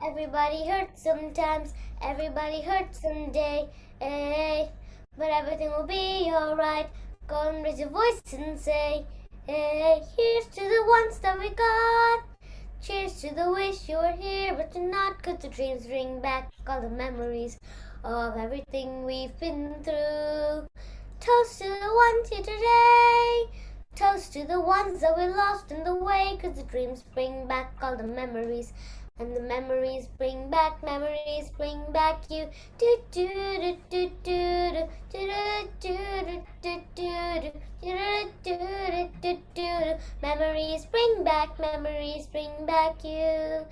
Everybody hurts sometimes, everybody hurts someday, hey. But everything will be alright. Go and raise your voice and say, hey. Here's to the ones that we got. Cheers to the wish you were here, but you're not, 'cause the dreams bring back all the memories of everything we've been through. Toast to the ones here today. Toast to the ones that we lost in the way, 'cause the dreams bring back all the memories And the memories bring back you. Do do do do do do do do do do do do do. Memories bring back you.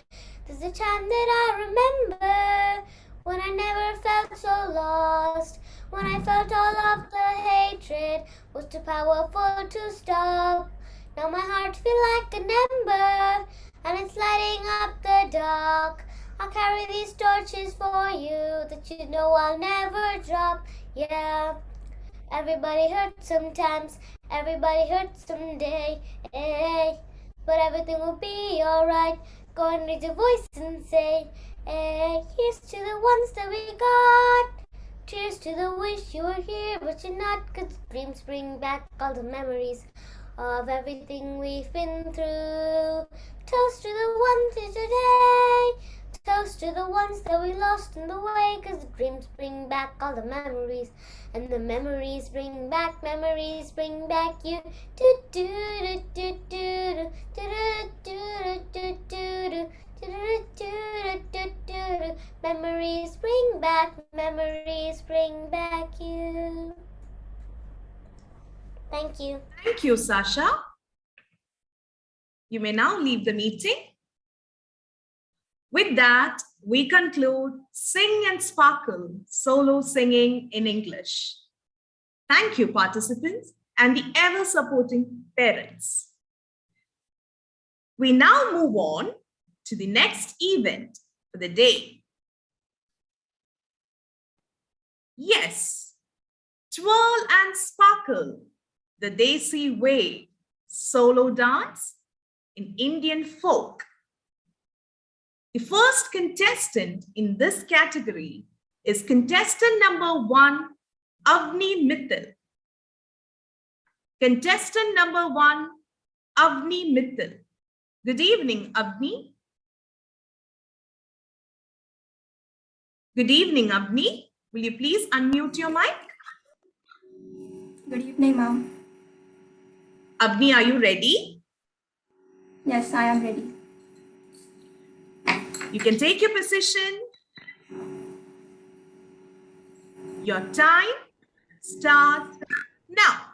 There's a time that I remember when I never felt so lost, when I felt all of the hatred was too powerful to stop. Now my heart feels like an ember, and it's lighting up the dark. I'll carry these torches for you that you know I'll never drop. Yeah, everybody hurts sometimes, everybody hurts someday. Hey, but everything will be alright. Go and raise your voice and say, hey, here's to the ones that we got. Cheers to the wish you were here, but you're not, 'cause dreams bring back all the memories of everything we've been through. Toast to the ones here today. Toast to the ones that we lost in the way, 'cause dreams bring back all the memories, and the memories bring back you. Do do do do do do do do do do. Memories bring back you. Thank you. Thank you, Sasha. You may now leave the meeting. With that, we conclude Sing and Sparkle solo singing in English. Thank you, participants, and the ever-supporting parents. We now move on to the next event for the day. Yes, Twirl and Sparkle, the Desi way solo dance in Indian folk. The first contestant in this category is contestant number 1, Avni Mittal. Contestant number 1, Avni Mittal. Good evening, Avni. Good evening, Avni. Will you please unmute your mic? Good evening, ma'am. Avni, are you ready? Yes, I am ready. You can take your position. Your time starts now.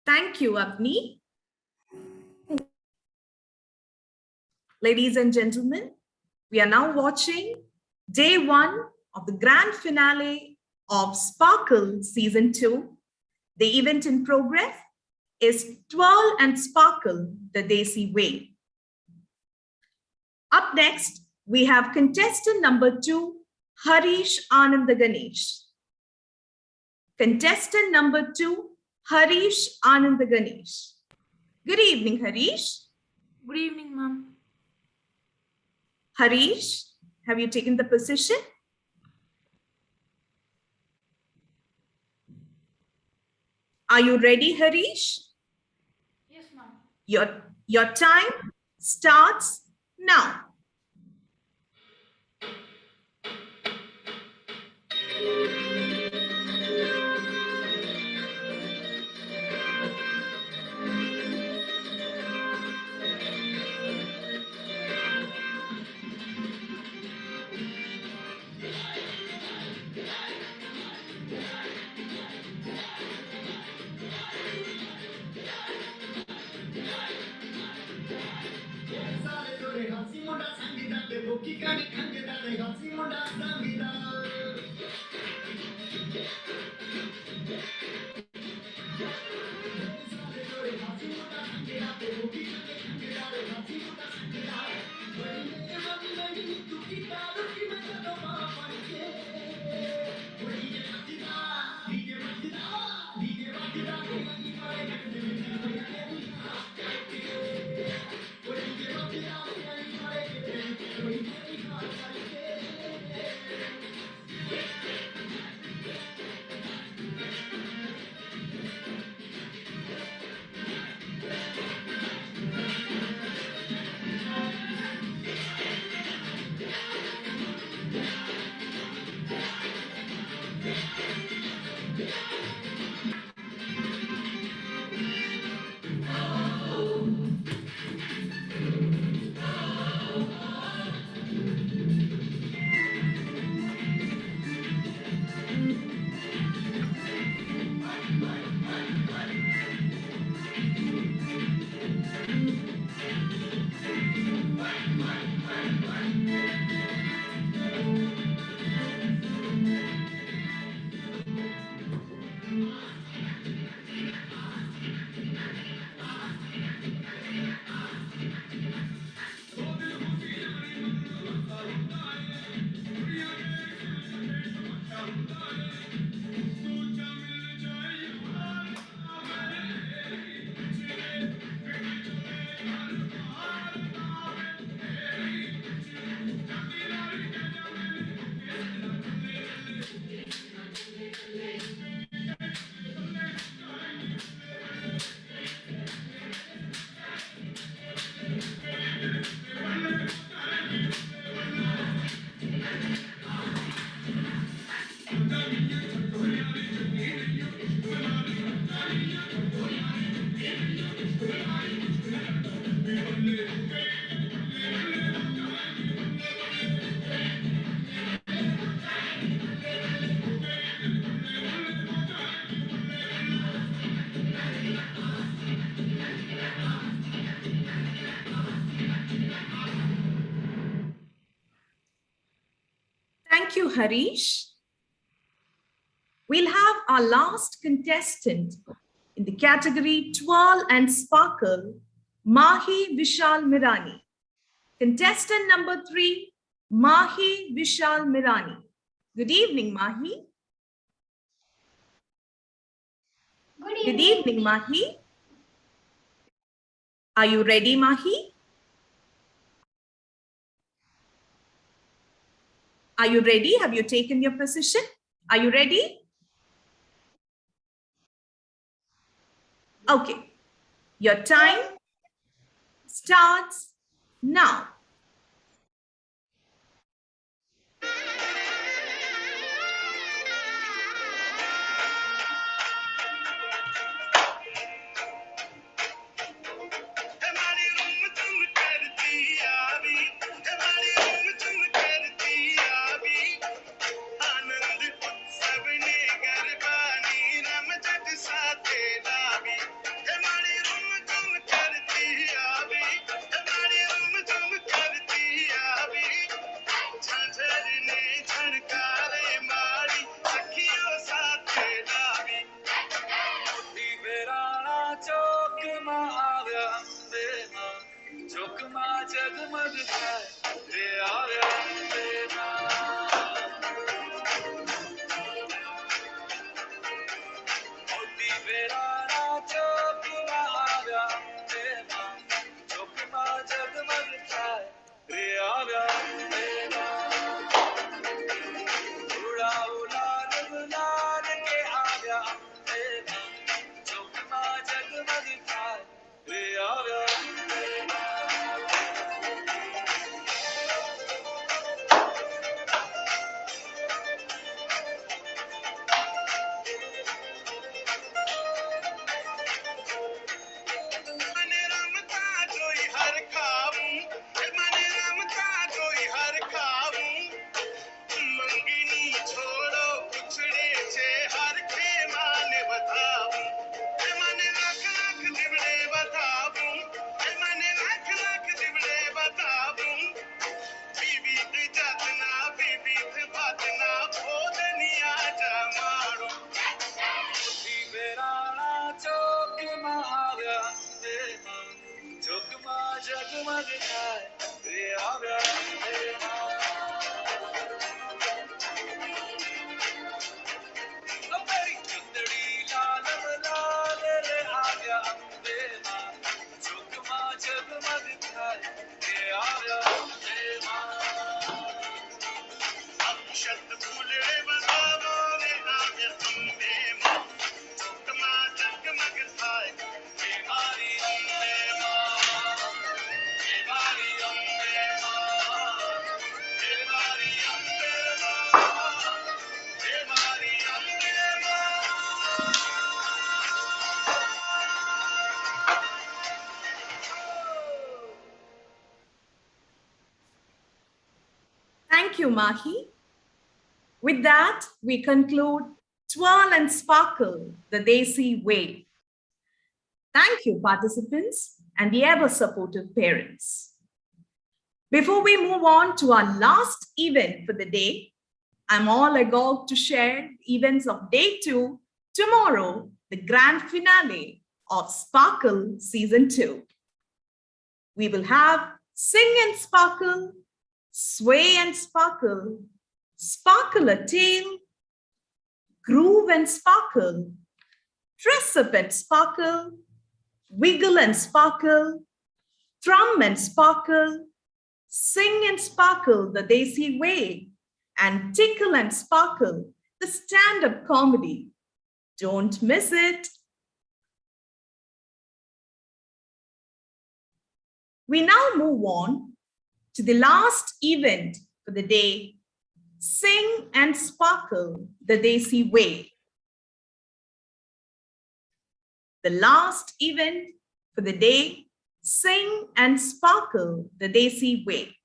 Thank you, Avni. Ladies and gentlemen, we are now watching day 1 of the grand finale of Sparkle Season 2. The event in progress is Twirl and Sparkle the Desi Way. Up next, we have contestant number 2, Harish Anandaganesh. Contestant number 2, Harish Anandaganesh. Good evening, Harish. Good evening, ma'am. Harish, have you taken the position? Are you ready, Harish? Yes, ma'am. Your time starts now. Thank you, Harish. We'll have our last contestant in the category Twirl and Sparkle, Mahi Vishal Mirani. Contestant number 3, Mahi Vishal Mirani. Good evening, Mahi. Good evening, Mahi. Are you ready, Mahi? Are you ready? Have you taken your position? Are you ready? Okay. Your time starts now. चुकमा जगमग थाय रे आव्या अंबेमा मोती Verona चुकमा आव्या अंबेमा चुकमा जगमग थाय रे आव्या अंबेमा उड़ा उलाल गुलाल के आव्या अंबेमा चुकमा जगमग थाय रे आव्या अंबेमा जगमग थाय रे आव्या अंबेमा मेरी चुंदड़ी लाल लाल रे आव्या अंबेमा चुकमा जगमग थाय रे आव्या अंबेमा अक्षत फूले बजावो रे आव्या अंबेमा चुकमा जगमग थाय रे मारी अंबेमा Thank you, Mahi. With that, we conclude Twirl and Sparkle, the Desi Way. Thank you, participants, and the ever-supportive parents. Before we move on to our last event for the day, I'm all agog to share events of Day 2, tomorrow, the grand finale of Sparkle Season 2. We will have Sing and Sparkle, Sway and Sparkle, Sparkle a Tale, Groove and Sparkle, Dress Up and Sparkle, Wiggle and Sparkle, Thrum and Sparkle, Sing and Sparkle the Desi Way, and Tickle and Sparkle, the stand-up comedy. Don't miss it. We now move on to the last event for the day, Sing and Sparkle the Desi Way. The last event for the day, Sing and Sparkle the Desi Way.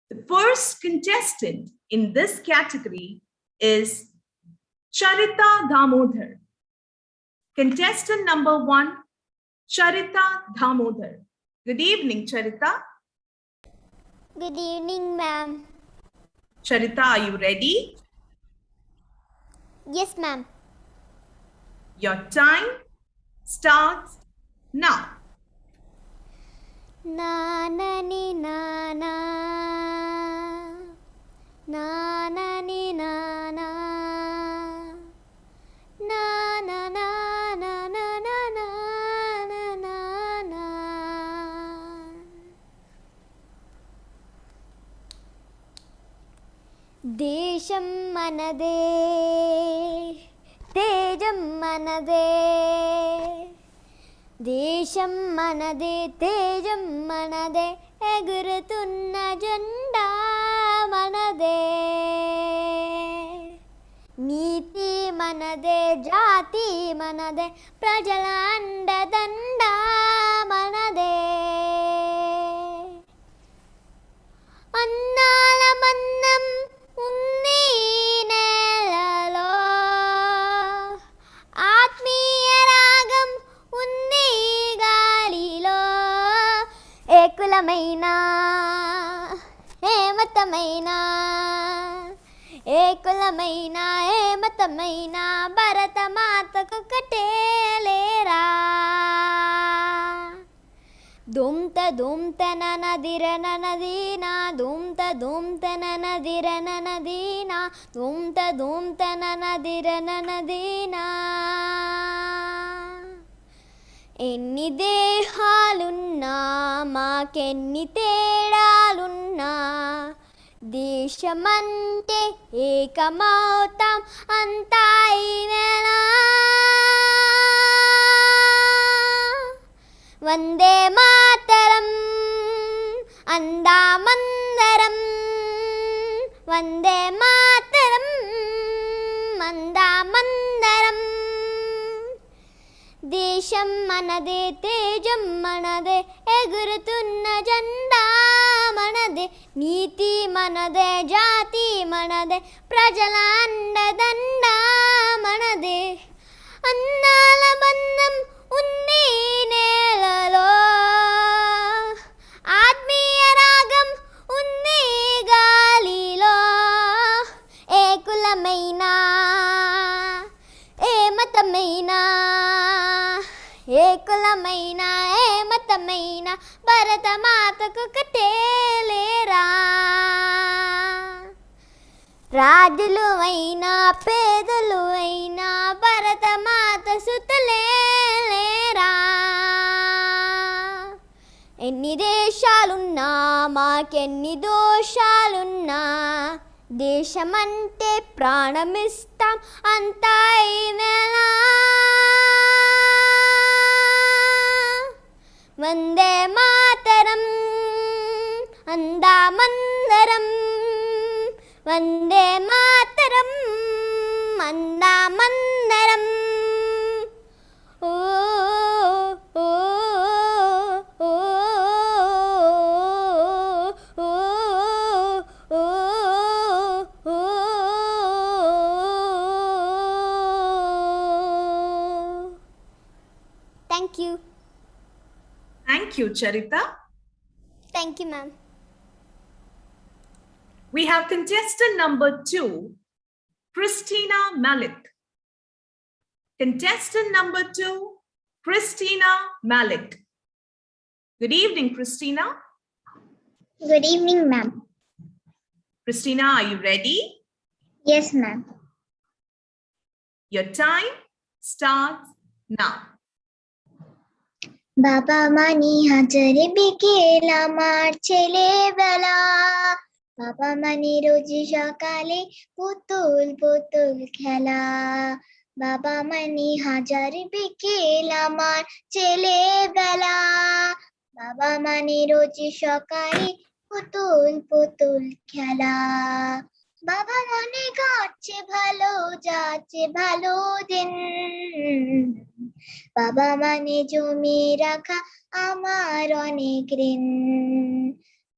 The first contestant in this category is Charita Damodar. Contestant number 1, Charita Damodar. Good evening, Charita. Good evening, ma'am. Charita, are you ready? Yes, ma'am. Your time starts now. Na na ni na na, na na ni na na, na na na na na na na na na. దేశం మనదే, తేజం మనదే. దేశం మనదే, తేజం మనదే, ఎగురుతున్న జెండా మనదే. నీతి మనదే, జాతి మనదే, ప్రజల అండదండ మనదే. అన్నాల మన్నం ఉంది నేలలో, ఆత్మీయ రాగం ఉంది గాలిలో. ఏ కులమైనా, ఏ మతమైనా, ఏ కులమైనా, ఏ మతమైనా, భరత మాతకు కటే లేరా. దుమ్త ననదిర ననదీనా దుమ్త ననదిర ననదీనా దుమ్త ననదిర ననదీనా. ఎన్ని దేహాలున్నా మాకెన్ని తేడాలున్నా దేశమంటే ఏకమవుతాం అంతా ఈవేళ. వందే మాతరం అందామందరం వందే మాతరం అందామందరం. దేశం మనదే తేజం మనదే ఎగురుతున్న జెండా మనదే నీతి మనదే జాతి మనదే ప్రజల అండదండ మనదే. అన్నాల బంధం ఉన్నీ నేలలో ఆత్మీయ రాగం ఉన్నీ గాలిలో. ఏ కులమైనా ఏ మతమైనా ఏ కులమైనా ఏ మతమైనా భరతమాతకు కటేలేరా. రాజులు అయినా పేదలు అయినా భరతమాత సుతలేరా. ఎన్ని దేశాలున్నా మాకెన్ని దోషాలున్నా దేశమంటే ప్రాణమిస్తాం అంతా ఈవేళ. వందే మాతరం అందామందరం వందే మాతరం అందామందరం. ఓ ఓ ఓ ఓ ఓ ఓ. Thank you. Thank you, Charita. Thank you, ma'am. We have contestant number 2, Christina Malik. Contestant number 2, Christina Malik. Good evening, Christina. Good evening, ma'am. Christina, are you ready? Yes, ma'am. Your time starts now. বাবা মানি হাজারে বিকেল আমার ছেলেবেলা, বাবা মানি রোজ সকালে পুতুল পুতুল খেলা, বাবা মানি হাজার বিকেল আমার ছেলেবেলা, বাবা মানি রোজ সকালে পুতুল পুতুল খেলা, বাবা মনে কাটছে ভালো যাচ্ছে ভালো দিন, বাবা মানে জমি রাখা আমার অনেক ঋণ,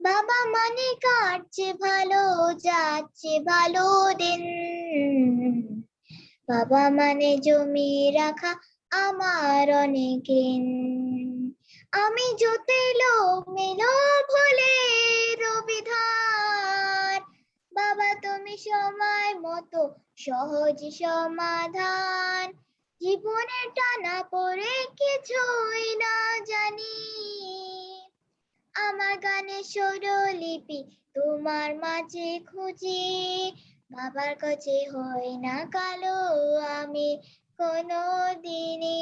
বাবা মানে কাটছে ভালো যাচ্ছে ভালো দিন, বাবা মানে জমি রাখা আমার অনেক ঋণ, আমি জোতেলো মেলো ভোলে রবিধান, বাবা তুমি সময় মতো সহজ সমাধান, জীবনে টানা পড়ে কিছুই না জানি, আমার গানের স্বরলিপি তোমার মাঝে খুঁজি, বাবার কাছে হই না কালো আমি কোনো দিনই,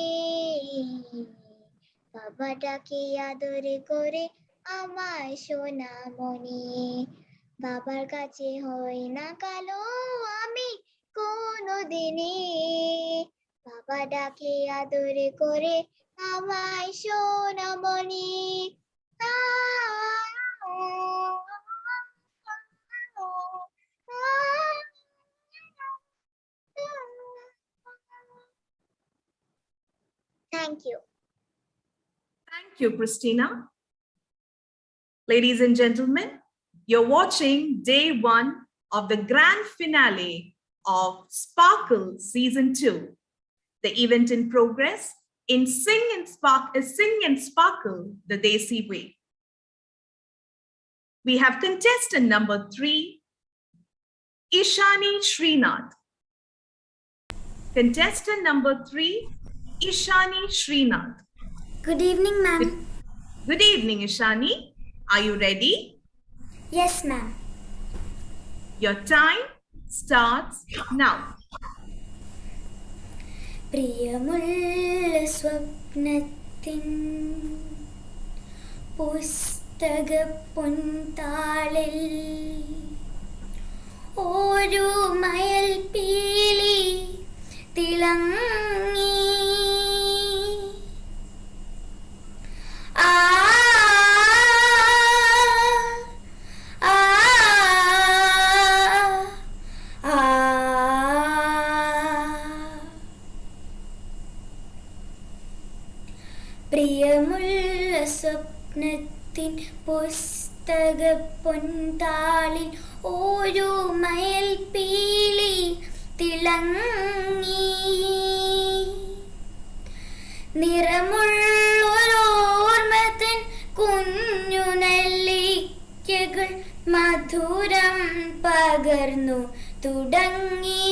বাবাটাকে আদরে করে আমায় সোনামণি, বাবার কাছে হই না কালো আমি কোনো দিনই, বাবা ডাকে আদরে করে আমায় সোনামণি। Thank you. Thank you, Christina. Ladies and gentlemen, you're watching day 1 of the grand finale of Sparkle Season 2, the event in progress in Sing and Sparkle the Desi way. We have contestant number 3, Ishani Srinath. Contestant number 3, Ishani Srinath. Good evening, ma'am. Good evening, Ishani. Are you ready? Yes, ma'am. Your time starts now. പ്രിയമുള്ള സ്വപ്നത്തിൻ പുസ്തക പൊൻതാളിൽ ഒരു മയൽപ്പീലി തിളങ്ങി. ആ ആ ആ പ്രിയമുള്ള സ്വപ്നത്തിൻ പുസ്തക പൊൻതാളിൽ ഒരു മയൽപ്പീലി തിളങ്ങി. നിറമുള്ളൊരോർമ്മതൻ കുഞ്ഞു നെല്ലിക്കകൾ മധുരം പകർന്നു തുടങ്ങി.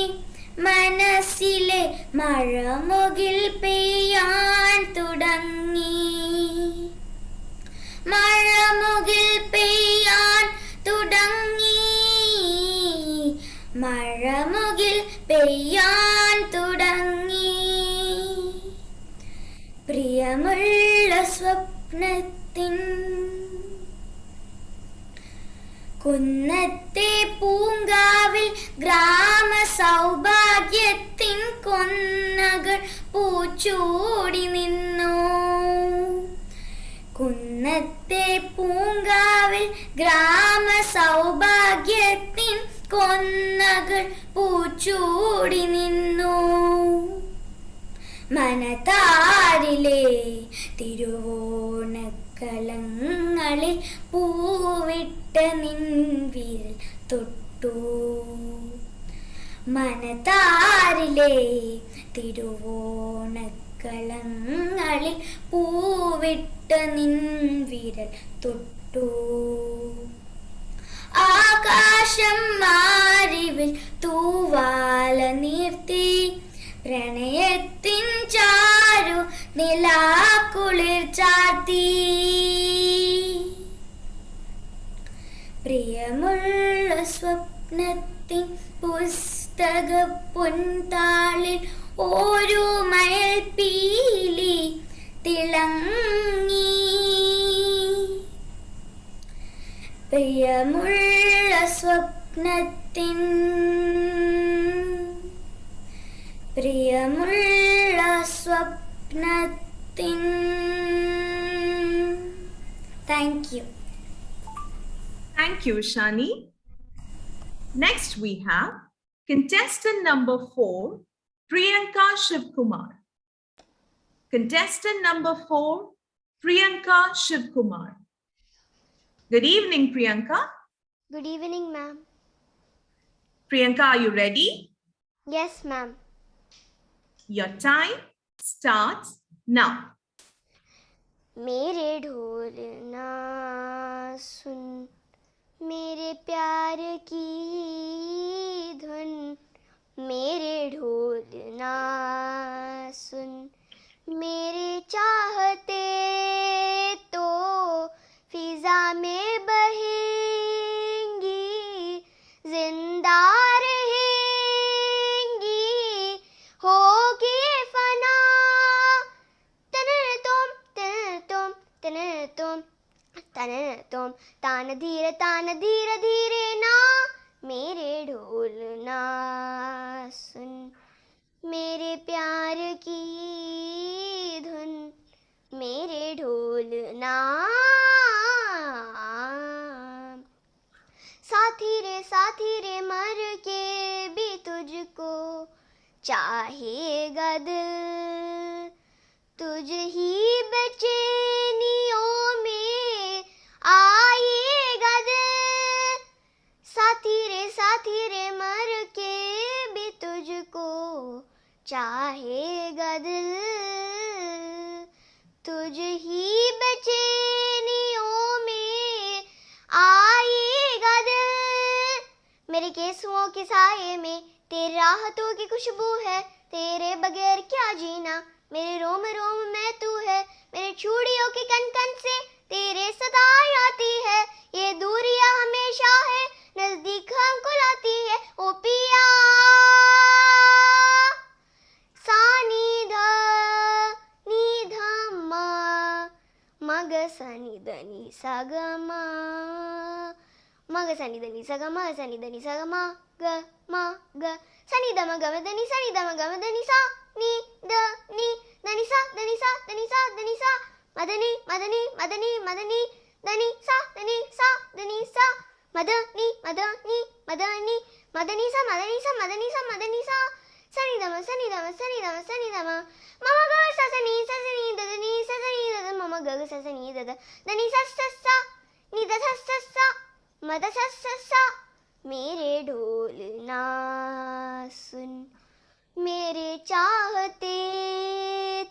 മനസ്സിലെ മഴമുകിൽ പെയ്യാൻ തുടങ്ങി. മഴമുകിൽ പെയ്യാൻ തുടങ്ങി. മഴമുകിൽ പെയ്യാൻ തുടങ്ങി. പ്രിയമുള്ള സ്വപ്നത്തിൻ കുന്നത്തെ പൂങ്കാവിൽ ഗ്രാമ സൗഭാഗ്യത്തിൻ കൊന്നകൾ പൂച്ചൂടി നിന്നു. കുന്നത്തെ പൂങ്കാവിൽ ഗ്രാമ സൗഭാഗ്യത്തിൻ കൊന്നകൾ പൂച്ചൂടി നിന്നു. മനതാരിലെ തിരുവോണക്കളങ്ങളിൽ പൂവിട്ട നിൻവിരൽ തൊട്ടു. മനതാരിലെ തിരുവോണക്കളങ്ങളിൽ പൂവിട്ട നിൻവിരൽ തൊട്ടു. ആകാശം മാരിവിൽ തൂവാല നീർത്തി. പ്രണയത്തിൻ ചാരു നിലാക്കുളിർ ചാർത്തി. പ്രിയമുള്ള സ്വപ്നത്തിൻ പുസ്തക പൊൻതാളിൽ ഒരു മയൽപ്പീലി തിളങ്ങി. പ്രിയമുള്ള സ്വപ്നത്തിൻ പ്രിയമുള്ള സ്വപ്നത്തിൻ. Thank you. Thank you, Ishani. Next, we have contestant number 4, Priyanka Shivkumar. Contestant number 4, Priyanka Shivkumar. Good evening, Priyanka. Good evening, ma'am. Priyanka, are you ready? Yes, ma'am. Your time starts now. मेरे ढोल ना सुन, मेरे प्यार की धुन. मेरे ढोल ना सुन, मेरे चाहते तो फिजा में बहेंगी, जिंदा रहेंगी, होगी फना. तन तुम तान धीरे धीरे ना. मेरे ढोल ना सुन, मेरे प्यार की धुन. मेरे ढोल ना. साथी रे मर के भी तुझको चाहेगा दिल. तुझ ही बेचैनियों में आएगा दिल. साथी रे मर के भी तुझको चाहेगा दिल. तुझ ही बेचैनियों में आएगा दिल. मेरे केसुओं के साए में तेरी राहतों की खुशबू है. तेरे बगैर क्या जीना, मेरे रोम रोम में तू है. मेरे चूड़ियों के कन कन से मेरे सताई आती है, ये दूरियां हमेशा है, नजदीक हमको लाती है ओ पिया। सा नी ध नी ध म मग सा नी ध नी सा ग म मग सा नी ध नी सा ग म सा नी ध नी सा ग म ग सा नी ध म ग म ध नी सा नी ध म ग म ध नी सा नी ध नी ध नी सा ध नी सा ध नी सा ध नी सा मदनी मदनी मदनी मदनी धनी सा धनी सा धनी सा मदनी मदनी मदनी मदनी सा मदनी सा मदनी सा मदनी सा सनी दम सनी दम सनी दम सनी दम मम ग सा सनी ददनी सा सनी दद मम ग सा सनी दद धनी सा सा नी द सा मद सा मेरे ढोल ना सुन, मेरे चाहते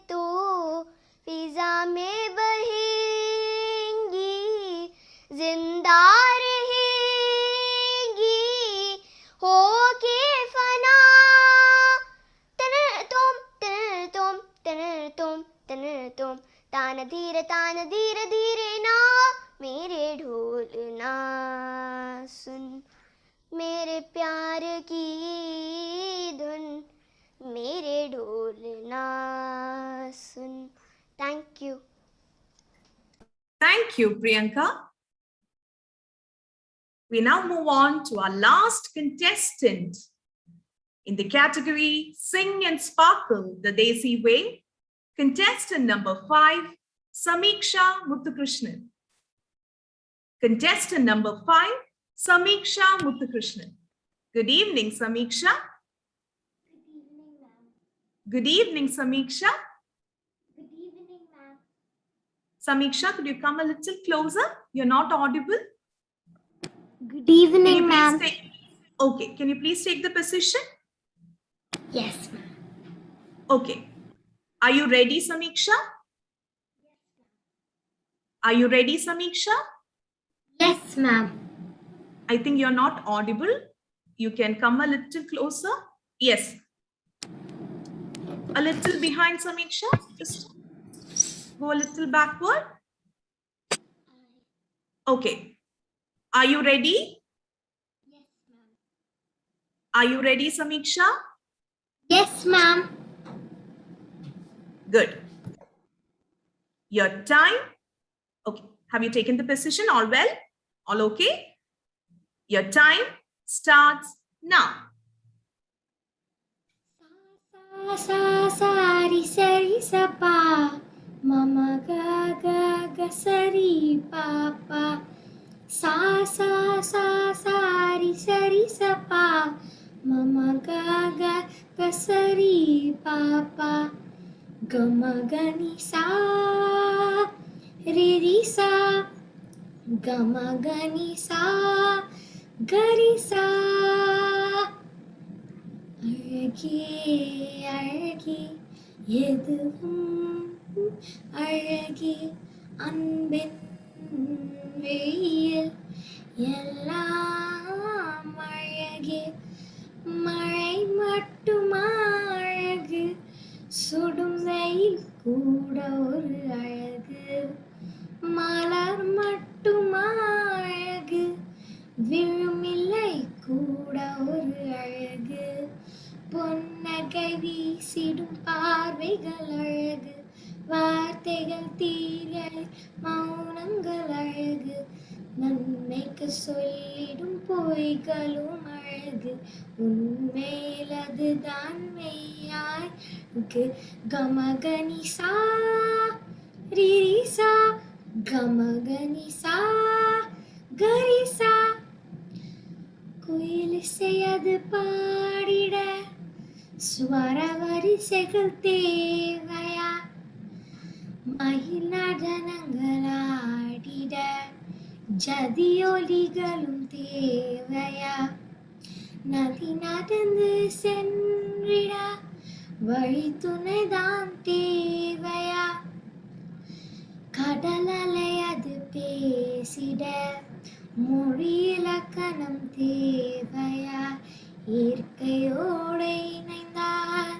तो फिजा में बहेंगी, जिंदा रहेंगी होके फना। तनर तुम तान धीरे धीरे ना, मेरे ढोल ना सुन, मेरे प्यार की धुन, मेरे ढोल ना सुन। Thank you. Thank you, Priyanka. We now move on to our last contestant in the category Sing and Sparkle the Desi Way. Contestant number 5, Samiksha Muthukrishnan. Contestant number 5, Samiksha Muthukrishnan. Good evening, Samiksha. Good evening, Samiksha. Good evening, ma'am. Samiksha, could you come a little closer? You're not audible. Good evening, ma'am. Okay, can you please take the position? Yes, ma'am. Okay. Are you ready, Samiksha? Are you ready, Samiksha? Yes, ma'am. I think you're not audible. You can come a little closer. Yes. A little behind, Samiksha. Just go a little backward. Okay. Are you ready? Yes, ma'am. Are you ready, Samiksha? Yes, ma'am. Good. Your time. Okay. Have you taken the position? All well? All okay? Your time starts now. Sa sari sari sapa mama ga ga ga sari papa sa sari sari sapa mama ga ga ga sari papa gama gani sa re ri sa gama gani sa gari sa. அழகே அழகே எதுவும் அழகே அன்பின் வெயில் எல்லாம் அழகே மழை மட்டுமா அழகு சுடும் வெயில் கூட ஒரு அழகு மலர் மட்டுமா அழகு விழுமில்லை கூட ஒரு அழகு பொன்னகை வீசிடும் பார்வைகள் அழகு வார்த்தைகள் தீர்களில் மௌனங்கள் அழகு நன்மைக்கு சொல்லிடும் பொய்களும் அழகு உண்மையில் அதுதான் மெய்யாய் கமகனி சா ரிரிசா கமகனி சா கரிசா குயில் இசையது பாடிட ஸ்வர வரிசைகள் தேவையா மயில் நடனங்கள் ஆடிட ஜதியொலிகளும் தேவையா நதி நடந்து சென்றிட வழி துணைதான் தேவையா கடல் அலை அது பேசிட மொழி இலக்கணம் தேவையா இயற்கையோடு இணைந்தால்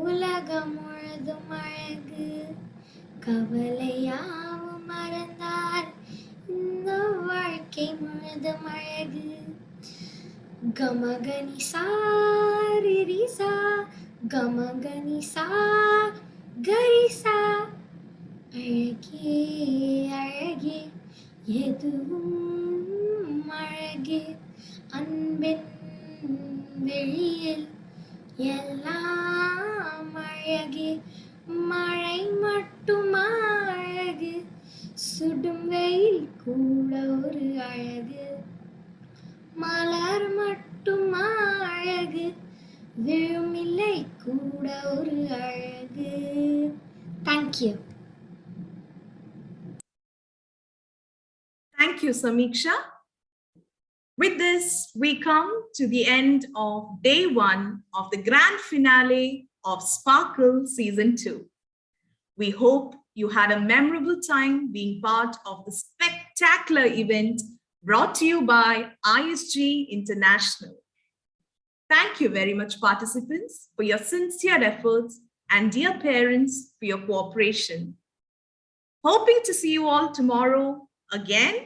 உலகம் முழுதும் அழகு கவலையாவும் மறந்தால் வாழ்க்கை முழுதும் அழகு கமகனி சாரிரிசா கமகனி சா கரிசா அழகே அழகே எதுவும் அழகே அன்பின் வெளியில் எல்லாம் அழகே மழை மட்டும் அழகு சுடும் வெயில் கூட ஒரு அழகு மலர் மட்டும் அழகு விழுமில்லை கூட ஒரு அழகு. Thank you. Thank you, Samiksha. With this, we come to the end of day 1 of the grand finale of Sparkle Season 2. We hope you had a memorable time being part of the spectacular event brought to you by ISG International. Thank you very much, participants, for your sincere efforts, and dear parents, for your cooperation. Hoping to see you all tomorrow again,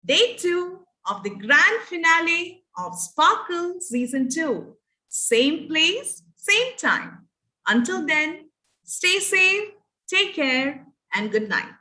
day 2 of the grand finale of Sparkle Season 2. Same place, same time. Until then, stay safe, take care, and good night.